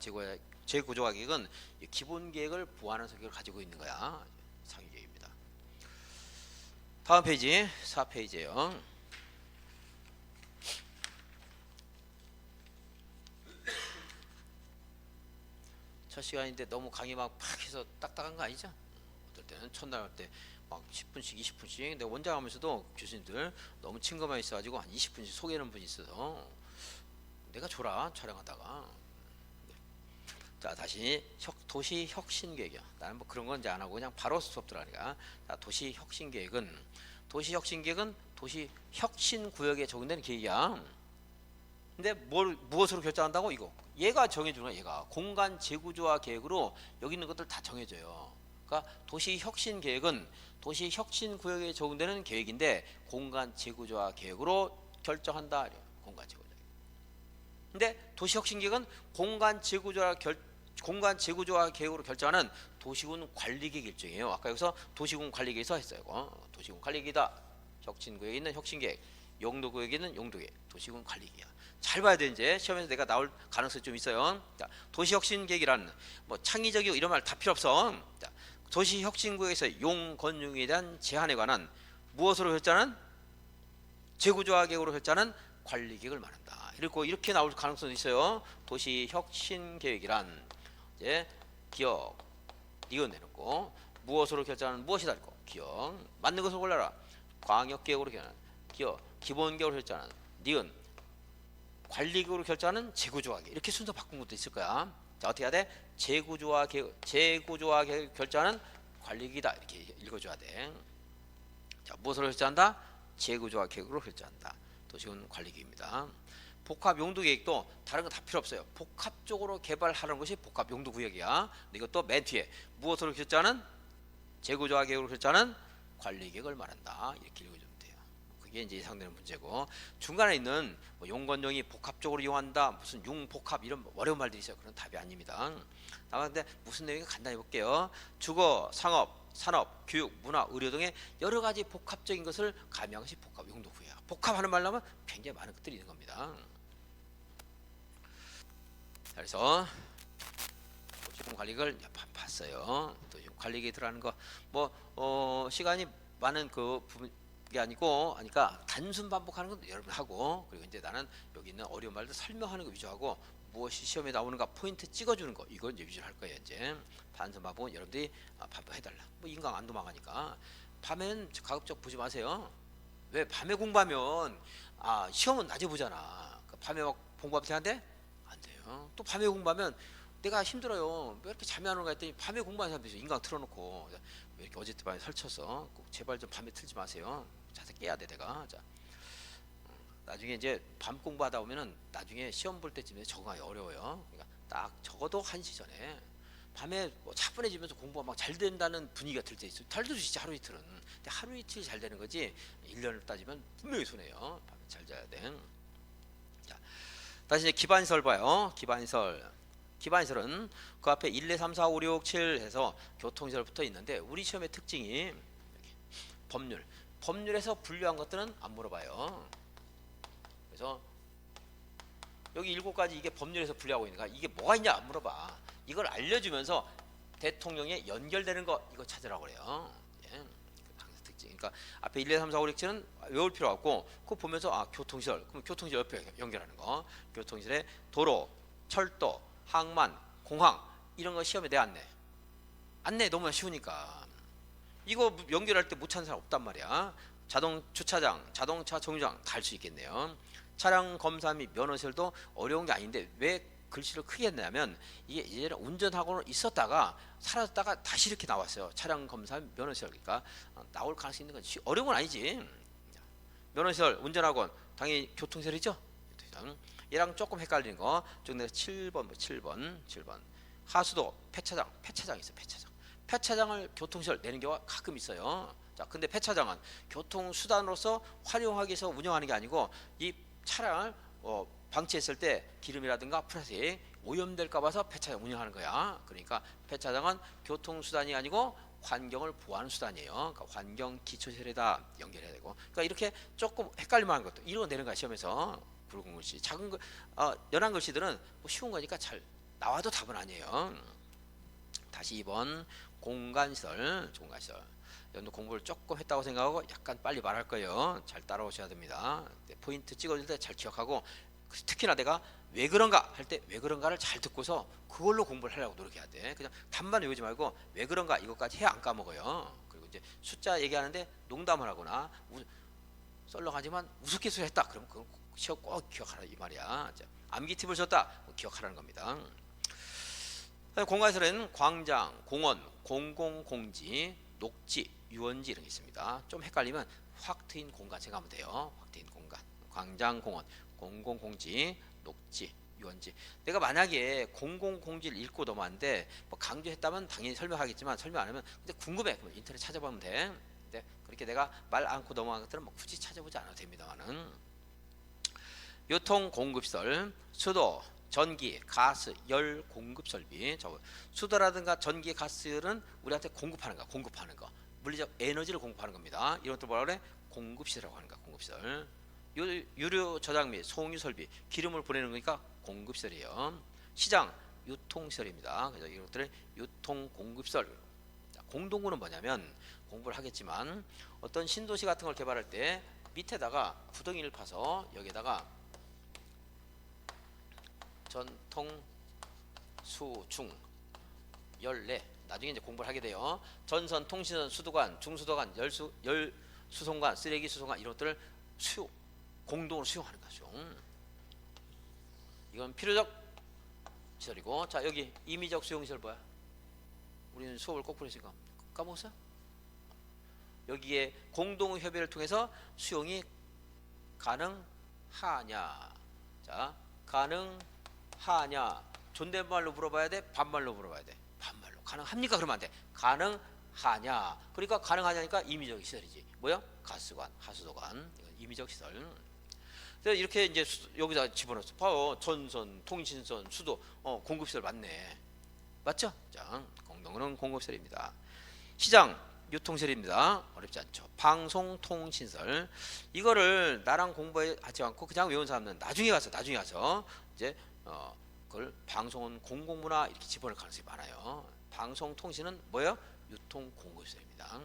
재구조화 계획은 기본 계획을 보완한 성격을 가지고 있는 거야. 상위 계획입니다. 다음 페이지 4페이지예요. 첫 시간인데 너무 강의 막 해서 딱딱한 거 아니죠? 어떨 때는 첫날 할 때 막 10분씩 20분씩 내가 원장 하면서도 교수님들 너무 친구만 있어가지고 한 20분씩 소개하는 분이 있어서 내가 줘라 촬영하다가. 자 다시 도시 혁신 계획이야. 나는 뭐 그런 건 이제 안 하고 그냥 바로 수업 들어가니까. 자 도시 혁신 계획은 도시 혁신 구역에 적용되는 계획이야. 근데 무엇으로 결정한다고? 이거 얘가 정해주는 거야. 얘가 공간 재구조화 계획으로 여기 있는 것들 다 정해줘요. 그러니까 도시 혁신 계획은 도시 혁신 구역에 적용되는 계획인데 공간 재구조화 계획으로 결정한다. 공간 재구조화. 근데 도시 혁신 계획은 공간 재구조화 계획으로 결정하는 도시군 관리 계획 일정이에요. 아까 여기서 도시군 관리 계획에서 했어요. 도시군 관리 계획이다. 혁신 구역에 있는 혁신 계획. 용도구역에는 용도계획, 도시군 관리계획. 잘 봐야 돼. 이제 시험에서 내가 나올 가능성이 좀 있어요. 자, 도시혁신계획이라는 뭐 창의적이고 이런 말 다 필요 없어. 자, 도시혁신구역에서 용건용에 대한 제한에 관한 무엇으로 결정하는 재구조화 계획으로 결정하는 관리계획을 말한다. 이렇게 나올 가능성이 있어요. 도시혁신계획이란 이제 기억, 니은 내놓고 무엇으로 결정하는 무엇이다. 있고 기억 맞는 것을 골라라. 광역계획으로 결정하는 기억, 기본계획으로 결정하는 니은, 관리계획으로 결정하는 재구조화계획. 이렇게 순서 바꾼 것도 있을 거야. 자, 어떻게 해야 돼? 재구조화계획 결정하는 관리계획이다. 이렇게 읽어줘야 돼. 자, 무엇으로 결정한다? 재구조화계획으로 결정한다. 도시군 관리계획입니다. 복합 용도계획도 다른 거 다 필요 없어요. 복합적으로 개발하는 것이 복합 용도구역이야. 이것도 맨 뒤에 무엇으로 결정하는 재구조화계획으로 결정하는 관리계획을 말한다. 이렇게 읽어주면 돼요. 그게 이제 예상되는 문제고, 중간에 있는 뭐 용건용이 복합적으로 이용한다, 무슨 융복합 이런 어려운 말들이 있어요. 그런 답이 아닙니다. 다만 무슨 내용인가 간단히 볼게요. 주거, 상업, 산업, 교육, 문화, 의료 등의 여러 가지 복합적인 것을 가미한 것이 복합 용도구역. 복합하는 말 나오면 굉장히 많은 것들이 있는 겁니다. 그래서 도시군 관리계획을 봤어요. 도시군 관리계획 들어가는 거 뭐 시간이 많은 그 부분이 아니고, 그러니까 단순 반복하는 건 여러분 하고, 그리고 이제 나는 여기 있는 어려운 말들 설명하는 거 위주하고 무엇이 시험에 나오는가 포인트 찍어주는 거, 이걸 이제 위주로 할 거예요. 이제 단순 반복은 여러분들이 반복해달라. 뭐 인강 안 도망가니까 밤에는 가급적 보지 마세요. 왜? 밤에 공부하면 시험은 낮에 보잖아. 밤에 막 공부하면 되는데 안 돼요. 또 밤에 공부하면 내가 힘들어요. 왜 이렇게 잠이 안 오는가 했더니 밤에 공부하는 사람들이 있어요. 인강 틀어놓고 왜 이렇게 어젯밤에 설쳐서 꼭 제발 좀 밤에 틀지 마세요. 자세 깨야 돼 내가. 자, 나중에 이제 밤 공부하다 보면은 나중에 시험 볼 때쯤에 적응하기 어려워요. 그러니까 딱 적어도 1시 전에 밤에 뭐 차분해지면서 공부가 막 잘 된다는 분위기가 들 때 있어요. 잘 되지 하루 이틀은. 근데 하루 이틀이 잘 되는 거지 1년을 따지면 분명히 손해요. 밤에 잘 자야 돼. 자, 다시 이제 기반시설 봐요. 기반시설은 그 앞에 1, 2, 3, 4, 5, 6, 7 해서 교통시설 붙어 있는데, 우리 시험의 특징이 법률에서 분류한 것들은 안 물어봐요. 그래서 여기 7가지 이게 법률에서 분류하고 있는가, 이게 뭐가 있냐 안 물어봐. 이걸 알려주면서 대통령에 연결되는 거 이거 찾으라고 그래요. 예. 특징. 그러니까 앞에 1, 2, 3, 4, 5, 6, 7은 외울 필요 없고, 그거 보면서 교통시설, 그럼 교통시설 옆에 연결하는 거, 교통시설에 도로, 철도, 항만, 공항 이런 거 시험에 내 안내 너무 쉬우니까 이거 연결할 때 못 찾는 사람 없단 말이야. 자동 주차장, 자동차 정류장 다 할 수 있겠네요. 차량 검사 및 면허시설도 어려운 게 아닌데 왜 글씨를 크게 했냐면, 이게 예전에 운전학원을 있었다가 사라졌다가 다시 이렇게 나왔어요. 차량 검사 및 면허시설. 그러니까 나올 가능성이 있는 건 어려운 건 아니지. 면허시설, 운전학원 당연히 교통시설이죠. 얘랑 조금 헷갈리는 거 좀 내가 7번 하수도, 폐차장 있어. 폐차장을 교통시설 내는 경우가 가끔 있어요. 자, 근데 폐차장은 교통수단으로서 활용하기 위해서 운영하는 게 아니고, 이 차량을 방치했을 때 기름이라든가 플라스틱 오염될까 봐서 폐차장 운영하는 거야. 그러니까 폐차장은 교통수단이 아니고 환경을 보호하는 수단이에요. 그러니까 환경 기초시설에다 연결해야 되고, 그러니까 이렇게 조금 헷갈릴만한 것도 이런 거 내는 거야 시험에서. 굵은 글씨, 작은 연한 글씨들은 뭐 쉬운 거니까 잘 나와도 답은 아니에요. 다시 2번 공간시설. 여러분들 공부를 조금 했다고 생각하고 약간 빨리 말할 거예요. 잘 따라오셔야 됩니다. 포인트 찍어줄 때 잘 기억하고, 특히나 내가 왜 그런가 할 때 왜 그런가를 잘 듣고서 그걸로 공부를 하려고 노력해야 돼. 그냥 답만 외우지 말고 왜 그런가 이것까지 해야 안 까먹어요. 그리고 이제 숫자 얘기하는데 농담을 하거나 썰렁하지만 우습게 했다, 그러면 그건 시험 꼭 기억하라 이 말이야. 자, 암기 팁을 줬다, 기억하라는 겁니다. 공간시설에는 광장, 공원, 공공공지, 녹지, 유원지 이런 게 있습니다. 좀 헷갈리면 확 트인 공간 생각하면 돼요. 확 트인 공간, 광장, 공원, 공공공지, 녹지, 유원지. 내가 만약에 공공공지를 읽고 넘어왔는데 뭐 강조했다면 당연히 설명하겠지만, 설명 안 하면 근데 궁금해, 그럼 인터넷 찾아보면 돼. 근데 그렇게 내가 말 않고 넘어간 것들은 뭐 굳이 찾아보지 않아도 됩니다만은. 유통 공급시설, 수도, 전기, 가스, 열 공급 설비. 수도라든가 전기, 가스는 우리한테 공급하는 거, 물리적 에너지를 공급하는 겁니다. 이런 것들 뭐라 그래? 공급시설이라고 하는 거야. 공급시설. 유료 저장 및 송유 설비, 기름을 보내는 거니까 공급시설이에요. 시장, 유통시설입니다. 그래서 이것들은 유통 공급시설. 공동구는 뭐냐면 공부를 하겠지만 어떤 신도시 같은 걸 개발할 때 밑에다가 구덩이를 파서 여기에다가 전통 수중 열내 나중에 이제 공부를 하게 돼요. 전선, 통신선, 수도관, 중수도관, 열수송관, 쓰레기 수송관 이런 것들을 공동으로 수용하는 거죠. 이건 필요적 시설이고, 자 여기 임의적 수용 시설 뭐야? 우리는 수업을 거꾸로 했으니까 까먹었어요? 여기에 공동 협의를 통해서 수용이 가능하냐? 자, 가능하냐? 존댓말로 물어봐야 돼? 반말로 물어봐야 돼? 반말로. 가능합니까? 그러면 안 돼. 가능하냐? 그러니까 가능하냐니까 임의적 시설이지. 뭐야? 가스관, 하수도관, 임의적 시설. 그래서 이렇게 이제 여기다 집어넣었어. 봐요. 전선, 통신선, 수도, 공급시설 맞네. 맞죠? 자, 공동은 공급시설입니다. 시장, 유통시설입니다. 어렵지 않죠. 방송통신설. 이거를 나랑 공부하지 않고 그냥 외운 사람은 나중에 가서 이제 그걸 방송은 공공문화 이렇게 집어넣을 가능성이 많아요. 방송통신은 뭐예요? 유통공급시설입니다.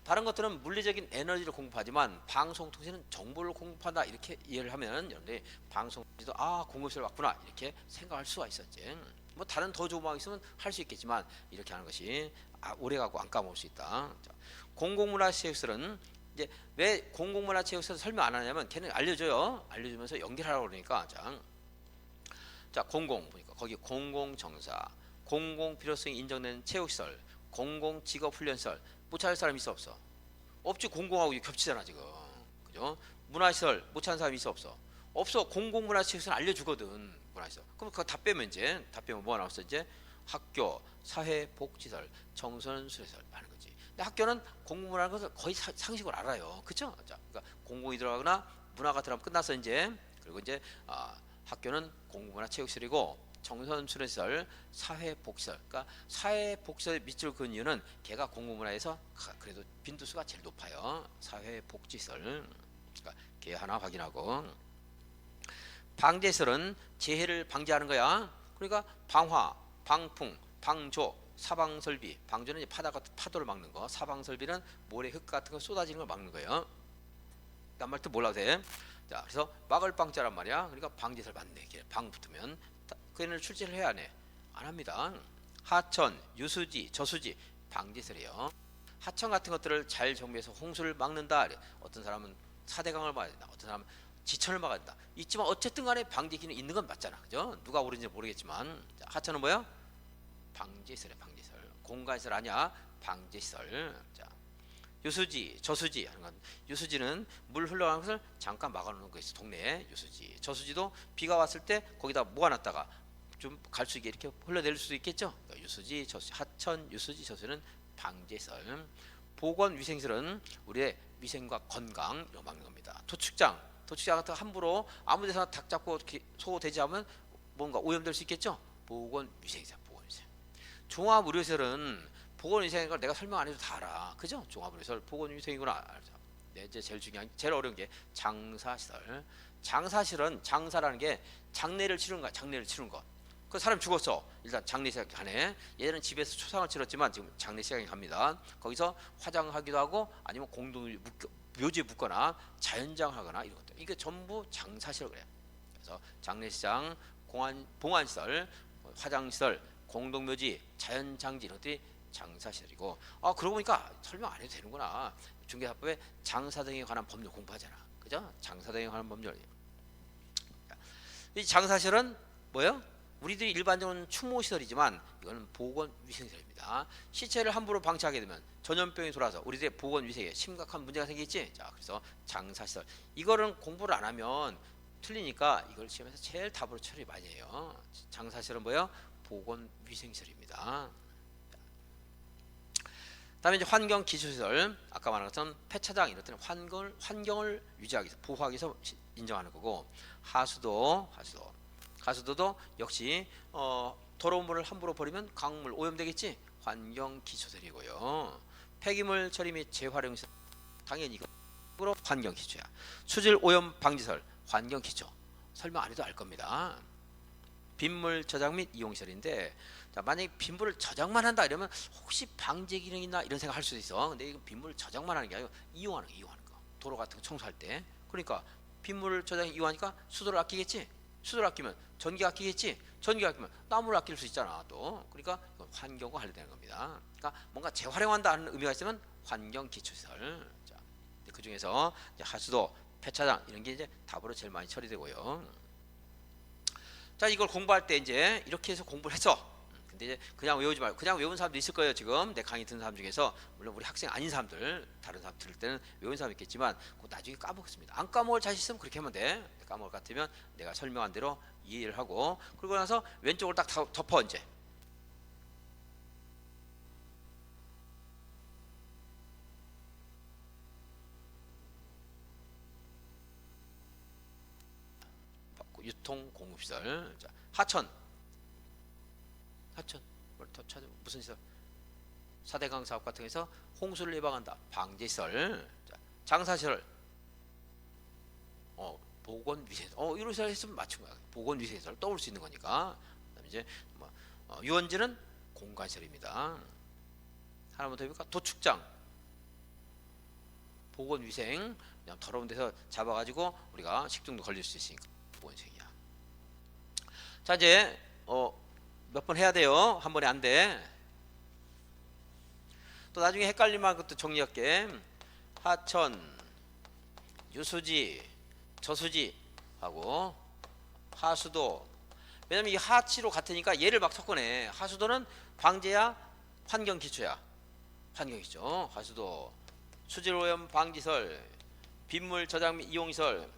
다른 것들은 물리적인 에너지를 공급하지만 방송통신은 정보를 공급한다 이렇게 이해를 하면 여러분들이 방송통신도 공급시설 맞구나 이렇게 생각할 수가 있었지. 뭐 다른 더 좋은 방법이 있으면 할 수 있겠지만 이렇게 하는 것이 오래 가고 안 까먹을 수 있다. 자, 공공문화체육시설은 이제 왜 공공문화체육시설 설명 안 하냐면 걔는 알려주면서 연결하라고 그러니까 자 공공 보니까 거기 공공정사, 공공필요성이 인정되는 체육시설, 공공직업훈련시설 못 찾을 사람 있어 없어? 없지. 공공하고 겹치잖아 지금. 그죠? 문화시설 못 찾는 사람 있어 없어? 없어. 공공문화체육시설 알려주거든. 문화시설. 그럼 그거 다 빼면 뭐가 나왔어 이제? 학교, 사회복지시설, 청소년수련시설 하는 거지. 근데 학교는 공공문화라는 것을 거의 상식으로 알아요. 그쵸? 자, 그러니까 공공이 들어가거나 문화가 들어가면 끝났어 이제. 그리고 이제 학교는 공공문화체육시설이고 청소년수련시설, 사회복지시설. 그러니까 사회복지시설에 밑줄 그은 이유는 걔가 공공문화에서 그래도 빈도수가 제일 높아요. 사회복지시설. 그러니까 걔 하나 확인하고. 방제시설은 재해를 방지하는 거야. 그러니까 방화, 방풍, 방조, 사방설비. 방조는 이제 파도를 막는 거. 사방설비는 모래, 흙 같은 거 쏟아지는 걸 막는 거예요. 딴 말도 몰라도 돼. 자, 그래서 막을 방자란 말이야. 그러니까 방제시설 맞네. 방 붙으면 그 애는 출제를 해야 하네. 안 합니다. 하천, 유수지, 저수지 방제시설이에요. 하천 같은 것들을 잘 정비해서 홍수를 막는다. 어떤 사람은 사대강을 막아야 된다. 어떤 사람은 지천을 막아야 된다. 있지만 어쨌든 간에 방제 기능이 있는 건 맞잖아. 그죠? 누가 옳은지 모르겠지만. 자, 하천은 뭐야? 방제시설이야. 방제시설. 공간시설 아니야. 방제시설. 자, 유수지, 저수지 하는 건 유수지는 물 흘러가는 것을 잠깐 막아놓는 거 있어. 동네에 유수지. 저수지도 비가 왔을 때 거기다 모아놨다가 좀 갈 수 있게 이렇게 흘러내릴 수도 있겠죠. 그러니까 유수지, 저수지, 하천, 유수지, 저수지는 방제시설. 보건위생시설은 우리의 위생과 건강 이거 막는 겁니다. 도축장 같은 함부로 아무 데서나 닭 잡고 소 돼지 하면 뭔가 오염될 수 있겠죠. 보건위생시설, 보건위생. 종합의료시설은 보건위생인 걸 내가 설명 안 해도 다 알아. 그죠? 종합의료시설 보건위생이구나. 네, 이제 제일 중요한, 제일 어려운 게 장사시설. 장사시설은 장사라는 게 장례를 치르는 거야. 장례를 치르는 거. 그 사람 죽었어. 일단 장례 시작하네. 얘는 집에서 초상을 치렀지만 지금 장례 시작이 갑니다. 거기서 화장하기도 하고 아니면 묘지에 묻거나 자연장하거나 이런 것들. 이게 전부 장사시설 그래요. 그래서 장례시장, 봉안시설, 화장시설, 공동묘지, 자연장지 이런 것들이 장사시설이고. 그러고 보니까 설명 안 해도 되는구나. 중개사법에 장사 등에 관한 법률 공부하잖아. 그죠? 장사 등에 관한 법률. 이 장사시설은 뭐예요? 우리들이 일반적으로는 추모시설이지만 이거는 보건위생시설입니다. 시체를 함부로 방치하게 되면 전염병이 돌아서 우리들의 보건위생에 심각한 문제가 생기겠지. 자, 그래서 장사시설. 이거는 공부를 안 하면 틀리니까 이걸 시험에서 제일 답으로 처리 많이 해요. 장사시설은 뭐예요? 보건위생시설입니다. 다음에 이제 환경기초시설. 아까 말한 것처럼 폐차장 이런 것들은 환경을 유지하기 위해서 보호하기 위해서 인정하는 거고. 하수도도 역시 더러운 물을 함부로 버리면 강물 오염되겠지. 환경기초시설이고요. 폐기물 처리 및 재활용 시설 당연히 이거 으로 환경 기초야. 수질 오염 방지설 환경 기초. 설명 안 해도 알 겁니다. 빗물 저장 및 이용 시설인데, 자, 만약에 빗물을 저장만 한다 이러면 혹시 방제 기능이 있나 이런 생각 할 수도 있어. 근데 이거 빗물 저장만 하는 게 아니고 이용하는 거. 도로 같은 거 청소할 때. 그러니까 빗물 저장 이용하니까 수도를 아끼겠지. 수도를 아끼면 전기 아끼겠지. 전기 아끼면 나무를 아낄 수 있잖아 또. 그러니까 이건 환경과 관련되는 겁니다. 그러니까 뭔가 재활용한다는 의미가 있으면 환경 기초시설. 자, 그 중에서 하수도, 폐차장 이런 게 이제 답으로 제일 많이 처리되고요. 자, 이걸 공부할 때 이제 이렇게 해서 공부를 했어. 근데 이제 그냥 외우지 말고, 그냥 외운 사람도 있을 거예요. 지금 내 강의 듣는 사람 중에서. 물론 우리 학생 아닌 사람들, 다른 사람 들을 때는 외운 사람 있겠지만 그거 나중에 까먹습니다. 안 까먹을 자신 있으면 그렇게 하면 돼. 까먹을 것 같으면 내가 설명한 대로 이해를 하고, 그러고 나서 왼쪽을 딱 덮어. 이제 유통 공급시설. 자, 하천 뭘 더 찾아, 무슨 시설? 4대강 사업 같은 거에서 홍수를 예방한다. 방제시설. 자, 장사시설. 보건위생. 이런 시설 했으면 맞춘 거야. 보건위생시설 떠올 수 있는 거니까. 그다음에 이제 뭐, 유원지는 공간시설입니다. 하나만 더 해볼까? 도축장. 보건위생. 그냥 더러운 데서 잡아가지고 우리가 식중독 걸릴 수 있으니까 보건위생이야. 자, 이제 몇 번 해야 돼요. 한 번에 안 돼. 또 나중에 헷갈릴만 것도 정리할게. 하천, 유수지, 저수지 하고 하수도. 왜냐면 이 하치로 같으니까 얘를 막 섞어내. 하수도는 방제야, 환경 기초야. 환경 기초. 하수도, 수질 오염 방지설, 빗물 저장 및 이용시설.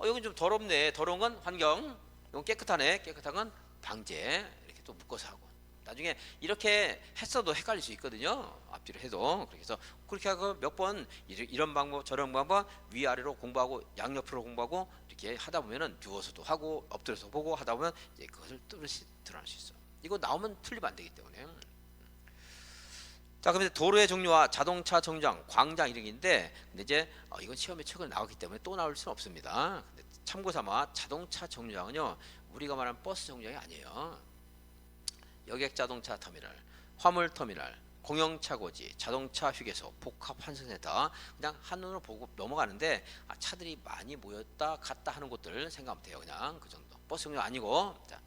여긴 좀 더럽네. 더러운 건 환경. 이건 깨끗하네. 깨끗한 건 방제. 이렇게 또 묶어서 하고. 나중에 이렇게 했어도 헷갈릴 수 있거든요. 앞뒤로 해도. 그래서 그렇게 하고 몇 번 이런 방법 저런 방법 위아래로 공부하고 양옆으로 공부하고 이렇게 하다 보면은 누워서도 하고 엎드려서 보고 하다 보면 이제 그것을 뚜렷이 드러낼 수 있어. 이거 나오면 틀리면 안 되기 때문에. 자, 그럼 이제 도로의 종류와 자동차 정류장, 광장 이런 게 있는데, 근데 이제 이건 시험에 최근에 나왔기 때문에 또 나올 수는 없습니다. 근데 참고삼아 자동차 정류장은요, 우리가 말하는 버스 정류장이 아니에요. 여객 자동차 터미널, 화물 터미널, 공영차고지, 자동차 휴게소, 복합 환승센터. 그냥 한눈으로 보고 넘어가는데 차들이 많이 모였다 갔다 하는 곳들 생각하면 돼요. 그냥 그 정도. 버스 정류장 아니고. 자,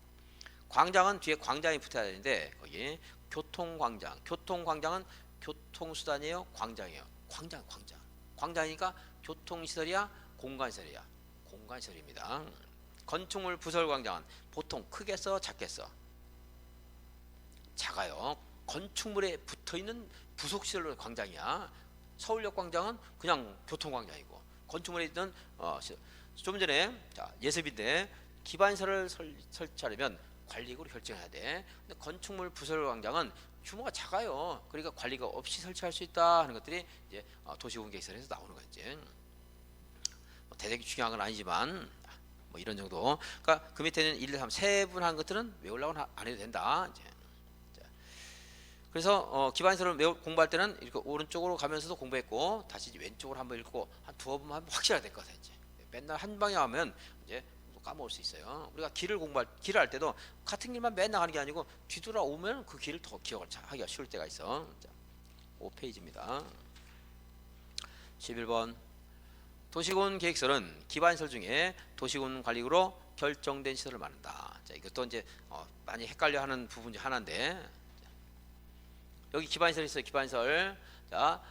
광장은 뒤에 광장이 붙어야 되는데 거기 교통광장. 교통광장은 교통수단이에요, 광장이에요? 광장이니까 교통시설이야, 공간시설이야? 공간시설입니다. 건축물 부설광장은 보통 크게 써, 작게 써? 작아요. 건축물에 붙어있는 부속시설로 광장이야. 서울역 광장은 그냥 교통광장이고, 건축물에 있는 좀 전에 예습인데 기반시설을 설치하려면 관리구로 결정해야 돼. 근데 건축물 부설 광장은 규모가 작아요. 그러니까 관리가 없이 설치할 수 있다 하는 것들이 이제 도시공개시설에서 나오는 거지. 대단히 중요한 건 아니지만 뭐 이런 정도. 그러니까 그 밑에는 1, 2, 3 세분한 것들은 외우려고는 안 해도 된다. 이제. 자, 그래서 기반시설을 공부할 때는 이렇게 오른쪽으로 가면서도 공부했고, 다시 왼쪽으로 한번 읽고 한 두어 번 하면 확실하게 될 것 같아. 이제 맨날 한 방향 하면 이제 까먹을 수 있어요. 우리가 길을 할 때도 같은 길만 맨날 가는 게 아니고 뒤돌아오면 그 길을 더 기억을 하기가 쉬울 때가 있어. 자, 5페이지입니다. 11번. 도시군 계획설은 기반시설 중에 도시군 관리구로 결정된 시설을 말한다. 자, 이것도 이제 많이 헷갈려하는 부분 중 하나인데, 여기 기반시설 있어요. 기반시설. 자,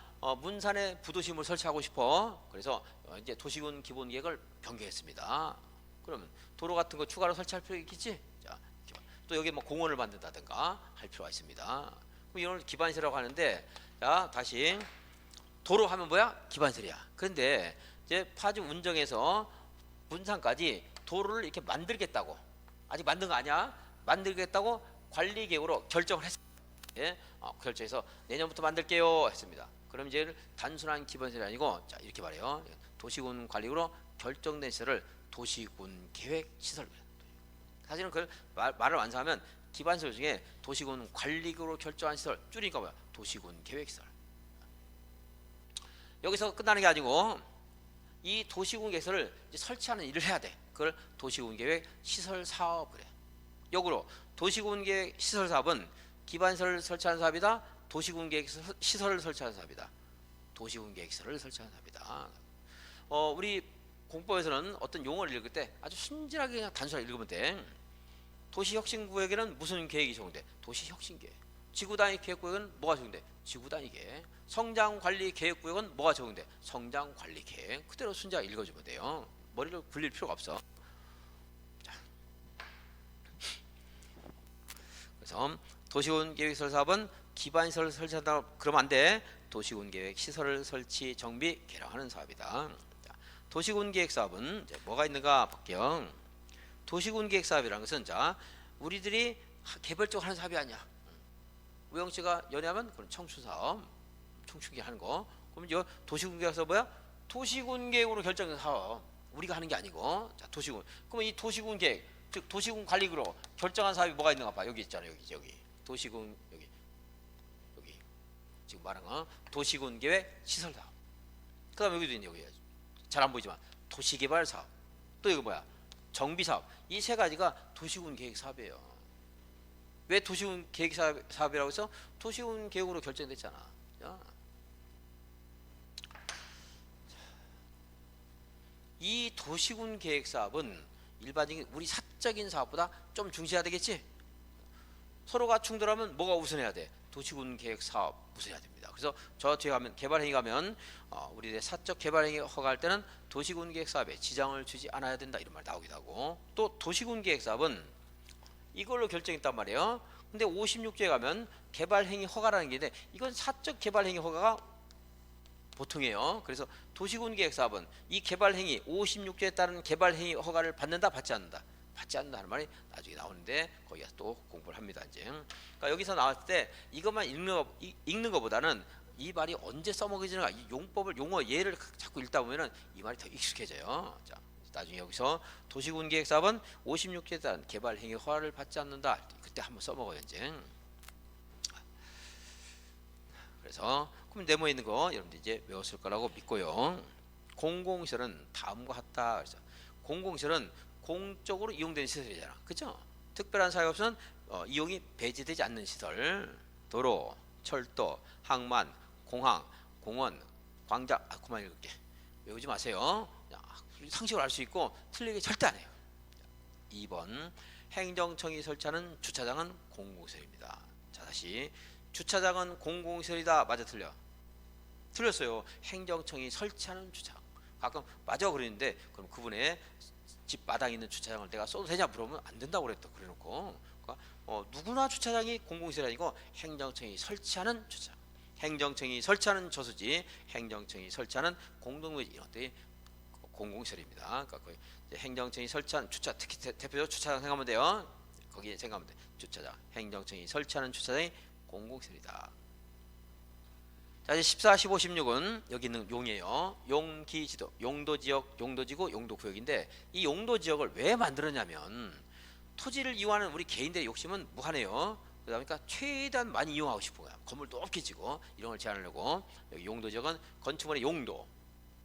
문산에 부도심을 설치하고 싶어. 그래서 이제 도시군 기본계획을 변경했습니다. 그러면 도로 같은 거 추가로 설치할 필요 있겠지? 자, 또 여기 뭐 공원을 만든다든가 할 필요가 있습니다. 그럼 이걸 기반시설이라고 하는데, 자, 다시 도로 하면 뭐야? 기반시설이야. 그런데 이제 파주 운정에서 문산까지 도로를 이렇게 만들겠다고, 아직 만든 거 아니야? 만들겠다고 관리계획으로 결정을 했어요. 예? 결정해서 내년부터 만들게요 했습니다. 그럼 이제 단순한 기반시설이 아니고, 자, 이렇게 말해요. 도시군 관리구로 결정된 시설을 도시군 계획 시설. 사실은 그 말을 완성하면 기반시설 중에 도시군 관리구로 결정한 시설, 줄이니까 뭐야? 도시군 계획 시설. 여기서 끝나는 게 아니고 이 도시군계획서를 이제 설치하는 일을 해야 돼. 그걸 도시군계획 시설사업을 해. 역으로 도시군계획 시설사업은 기반시설을 설치하는 사업이다. 도시군계획 시설을 설치하는 사업이다. 도시군계획서를 설치하는 사업이다. 우리 공법에서는 어떤 용어를 읽을 때 아주 순진하게 그냥 단순하게 읽으면 돼. 도시혁신구역에는 무슨 계획이 적용돼? 도시혁신계획. 지구단위계획구역은 뭐가 적용돼? 지구단위계획. 성장관리계획구역은 뭐가 적용돼? 성장관리계획. 그대로 순자하게 읽어주면 돼요. 머리를 굴릴 필요가 없어. 자. 그래서 도시군계획시설 사업은 기반시설을 설치한다 그러면 안 돼. 도시군계획 시설을 설치 정비 개량하는 사업이다. 자, 도시군계획 사업은 이제 뭐가 있는가 볼게요. 도시군계획 사업이라는 것은 자 우리들이 개별적으로 하는 사업이 아니야. 우영씨가 연애하면 그런 청춘사업, 청춘계획 하는 거. 그럼 이 도시군계획 사업 뭐야? 도시군계획으로 결정된 사업. 우리가 하는 게 아니고. 자, 도시군. 그러면 이 도시군계획, 즉 도시군관리구로 결정한 사업이 뭐가 있는가 봐. 여기 있잖아. 여기. 도시군 여기 지금 말한 거 도시군계획 시설사업. 그다음 여기도 있네. 여기 잘 안 보이지만 도시개발사업. 또 이거 뭐야? 정비사업. 이 세 가지가 도시군계획 사업이에요. 왜 도시군계획 사업이라고 해서 도시군계획으로 결정됐잖아. 이 도시군계획 사업은 일반적인 우리 사적인 사업보다 좀 중시해야 되겠지? 서로가 충돌하면 뭐가 우선해야 돼? 도시군계획 사업 우선해야 됩니다. 그래서 저 뒤에 가면 개발행위 가면 우리의 사적 개발행위 허가할 때는 도시군계획 사업에 지장을 주지 않아야 된다 이런 말 나오기도 하고 또 도시군계획 사업은 이걸로 결정했단 말이에요. 근데 56조에 가면 개발행위 허가라는 게 있는데 이건 사적 개발행위 허가가 보통이에요. 그래서 도시군계획 사업은 이 개발행위 56조에 따른 개발행위 허가를 받는다 받지 않는다. 받지 않는다는 말이 나중에 나오는데 거기가 또 공부를 합니다. 이제 그러니까 여기서 나왔을 때 이것만 읽는 것보다는 이 말이 언제 써먹어지는가 이 용법을 용어 예를 자꾸 읽다 보면은 이 말이 더 익숙해져요. 자, 나중에 여기서 도시군계획 사업은 56조에 따른 개발행위 허가를 받지 않는다. 그때 한번 써먹어요. 이제 그래서 그럼 네모에 있는 거 여러분들 이제 외웠을 거라고 믿고요. 공공시설은 다음과 같다. 그래서 공공시설은 공적으로 이용되는 시설이잖아. 그렇죠? 특별한 사유가 없으면 이용이 배제되지 않는 시설. 도로, 철도, 항만, 공항, 공원, 광장. 그만 읽을게. 외우지 마세요. 상식을 알 수 있고 틀리게 절대 안 해요. 2번 행정청이 설치하는 주차장은 공공시설입니다. 자, 다시 주차장은 공공시설이다. 맞아 틀려? 틀렸어요. 행정청이 설치하는 주차장. 가끔 맞아 그러는데 그럼 그분의 집 마당에 있는 주차장을 내가 써도 되냐 물어보면 안 된다고 그랬다. 그래놓고 그러니까 누구나 주차장이 공공시설이 아니고 행정청이 설치하는 주차장. 행정청이 설치하는 저수지, 행정청이 설치하는 공동묘지 이런 것들이 공공시설입니다. 그러니까 행정청이 설치한 주차 특히 대표적으로 주차장 생각하면 돼요. 거기에 생각하면 돼. 주차장. 행정청이 설치하는 주차장이 공공시설이다. 자, 이제 14, 15, 16은 여기 있는 용이에요. 용기지도, 용도지역, 용도지구, 용도구역인데 이 용도지역을 왜 만들었냐면 토지를 이용하는 우리 개인들의 욕심은 무한해요. 그러다 보니까 최대한 많이 이용하고 싶은 거야. 건물 높게 지고 이런 걸 제한하려고 여기 용도지역은 건축물의 용도,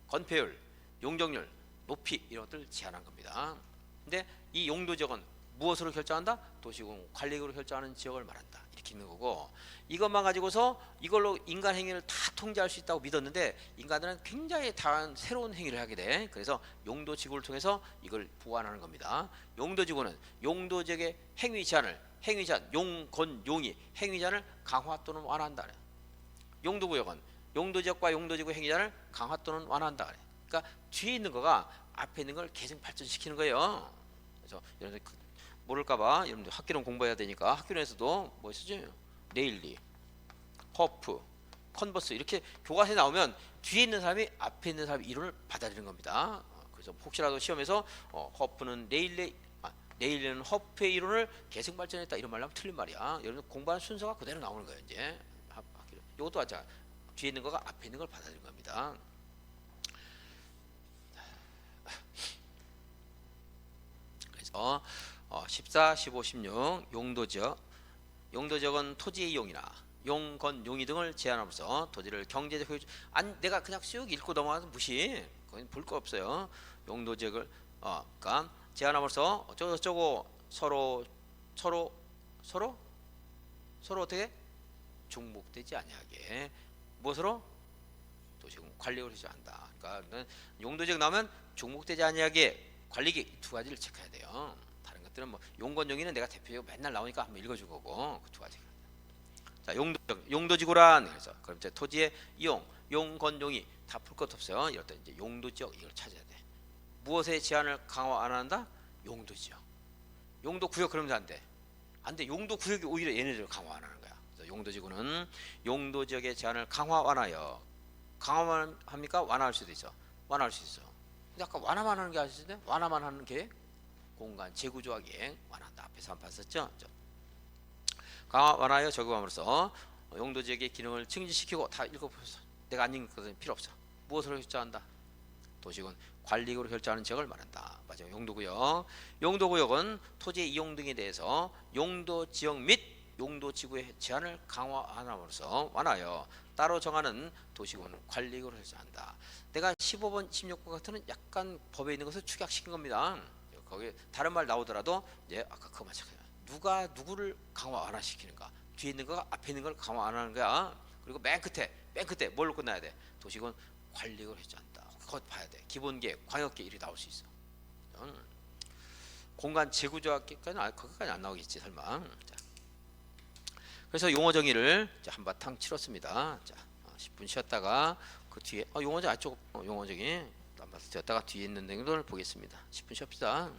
건폐율, 용적률, 높이 이런 것들을 제한한 겁니다. 근데 이 용도지역은 무엇으로 결정한다? 도시공 관리구로 결정하는 지역을 말한다. 이렇게 있는 거고 이것만 가지고서 이걸로 인간 행위를 다 통제할 수 있다고 믿었는데 인간들은 굉장히 다양한 새로운 행위를 하게 돼. 그래서 용도지구를 통해서 이걸 보완하는 겁니다. 용도지구는 용도지역의 행위 제한, 용건용이 행위 제한을 강화 또는 완화한다. 용도구역은 용도지역과 용도지구 행위 제한을 강화 또는 완화한다. 그러니까 뒤에 있는 거가 앞에 있는 걸 계속 발전시키는 거예요. 그래서 여러분들 모를까봐 여러분들 학교론 공부해야 되니까 학교론에서도 뭐 쓰지? 레일리, 허프, 컨버스 이렇게 교과서에 나오면 뒤에 있는 사람이 앞에 있는 사람의 이론을 받아들이는 겁니다. 그래서 혹시라도 시험에서 허프는 레일리는 허프의 이론을 계승 발전했다 이런 말 하면 틀린 말이야. 여러분 공부하는 순서가 그대로 나오는 거예요. 이제 이것도 맞아. 뒤에 있는 거가 앞에 있는 걸 받아들이는 겁니다. 그래서 14, 15, 16 용도지역. 용도지역은 토지의 이용이나 용건, 용이 등을 제한하면서 토지를 경제적 효율 내가 그냥 쑥 읽고 넘어가서 무시. 그건 볼 거 없어요. 용도 지역을 그러니까 제한함으로써 어쩌고 서로 어떻게 중복되지 아니하게 무엇으로 도시군 관리를 하지 않는다. 그러니까 용도지역 나오면 중복되지 아니하게 관리기 두 가지를 체크해야 돼요. 다른 것들은 뭐 용건용의는 내가 대표적으로 맨날 나오니까 한번 읽어줄 거고 그 두 가지. 자, 용도지구란 그래서 그럼 이제 토지의 이용, 용건용의 다 풀 것 없어요. 이럴 때 이제 용도지역 이걸 찾아야 돼. 무엇의 제한을 강화 안 한다? 용도지역. 용도구역 그러면 안 돼. 안 돼. 용도구역이 오히려 얘네들을 강화 안 하는 거야. 그래서 용도지구는 용도지역의 제한을 강화 완화하여 강화만 합니까? 완화할 수도 있어. 완화할 수 있어. 근데 아까 완화만 하는 게 아시죠? 완화만 하는 계획, 공간 재구조화 계획 완화한다. 앞에서 한 번 봤었죠? 강화 완화하여 적용함으로써 용도지역의 기능을 증진시키고 다 읽어보셔서 내가 안 읽는 것은 필요 없어. 무엇으로 결정한다? 도시군 관리구로 결정하는 지역을 말한다. 맞아요. 용도구역. 용도구역은 토지의 이용 등에 대해서 용도지역 및 용도지구의 제한을 강화함으로써 완화하여 따로 정하는 도시군 관리구로 결정한다. 내가 15번, 16번 같은 약간 법에 있는 것을 축약시킨 겁니다. 거기 다른 말 나오더라도 이제 아까 그거 마찬가지야. 누가 누구를 강화 완화시키는가? 뒤에 있는 거가 앞에 있는 걸 강화 안 하는 거야. 그리고 맨 끝에 뭘로 끝나야 돼? 도시군 관리구로 결정한다. 그거 봐야 돼. 기본계획, 광역계획 이렇게 나올 수 있어. 공간 재구조화까지는 거기까지 안 나오겠지 설마. 자, 그래서 용어 정의를 한바탕 치렀습니다. 자, 10분 쉬었다가 그 뒤에 용어 정의 용어 정의 한바탕 쉬었다가 뒤에 있는 내용을 보겠습니다. 10분 쉬었습니다.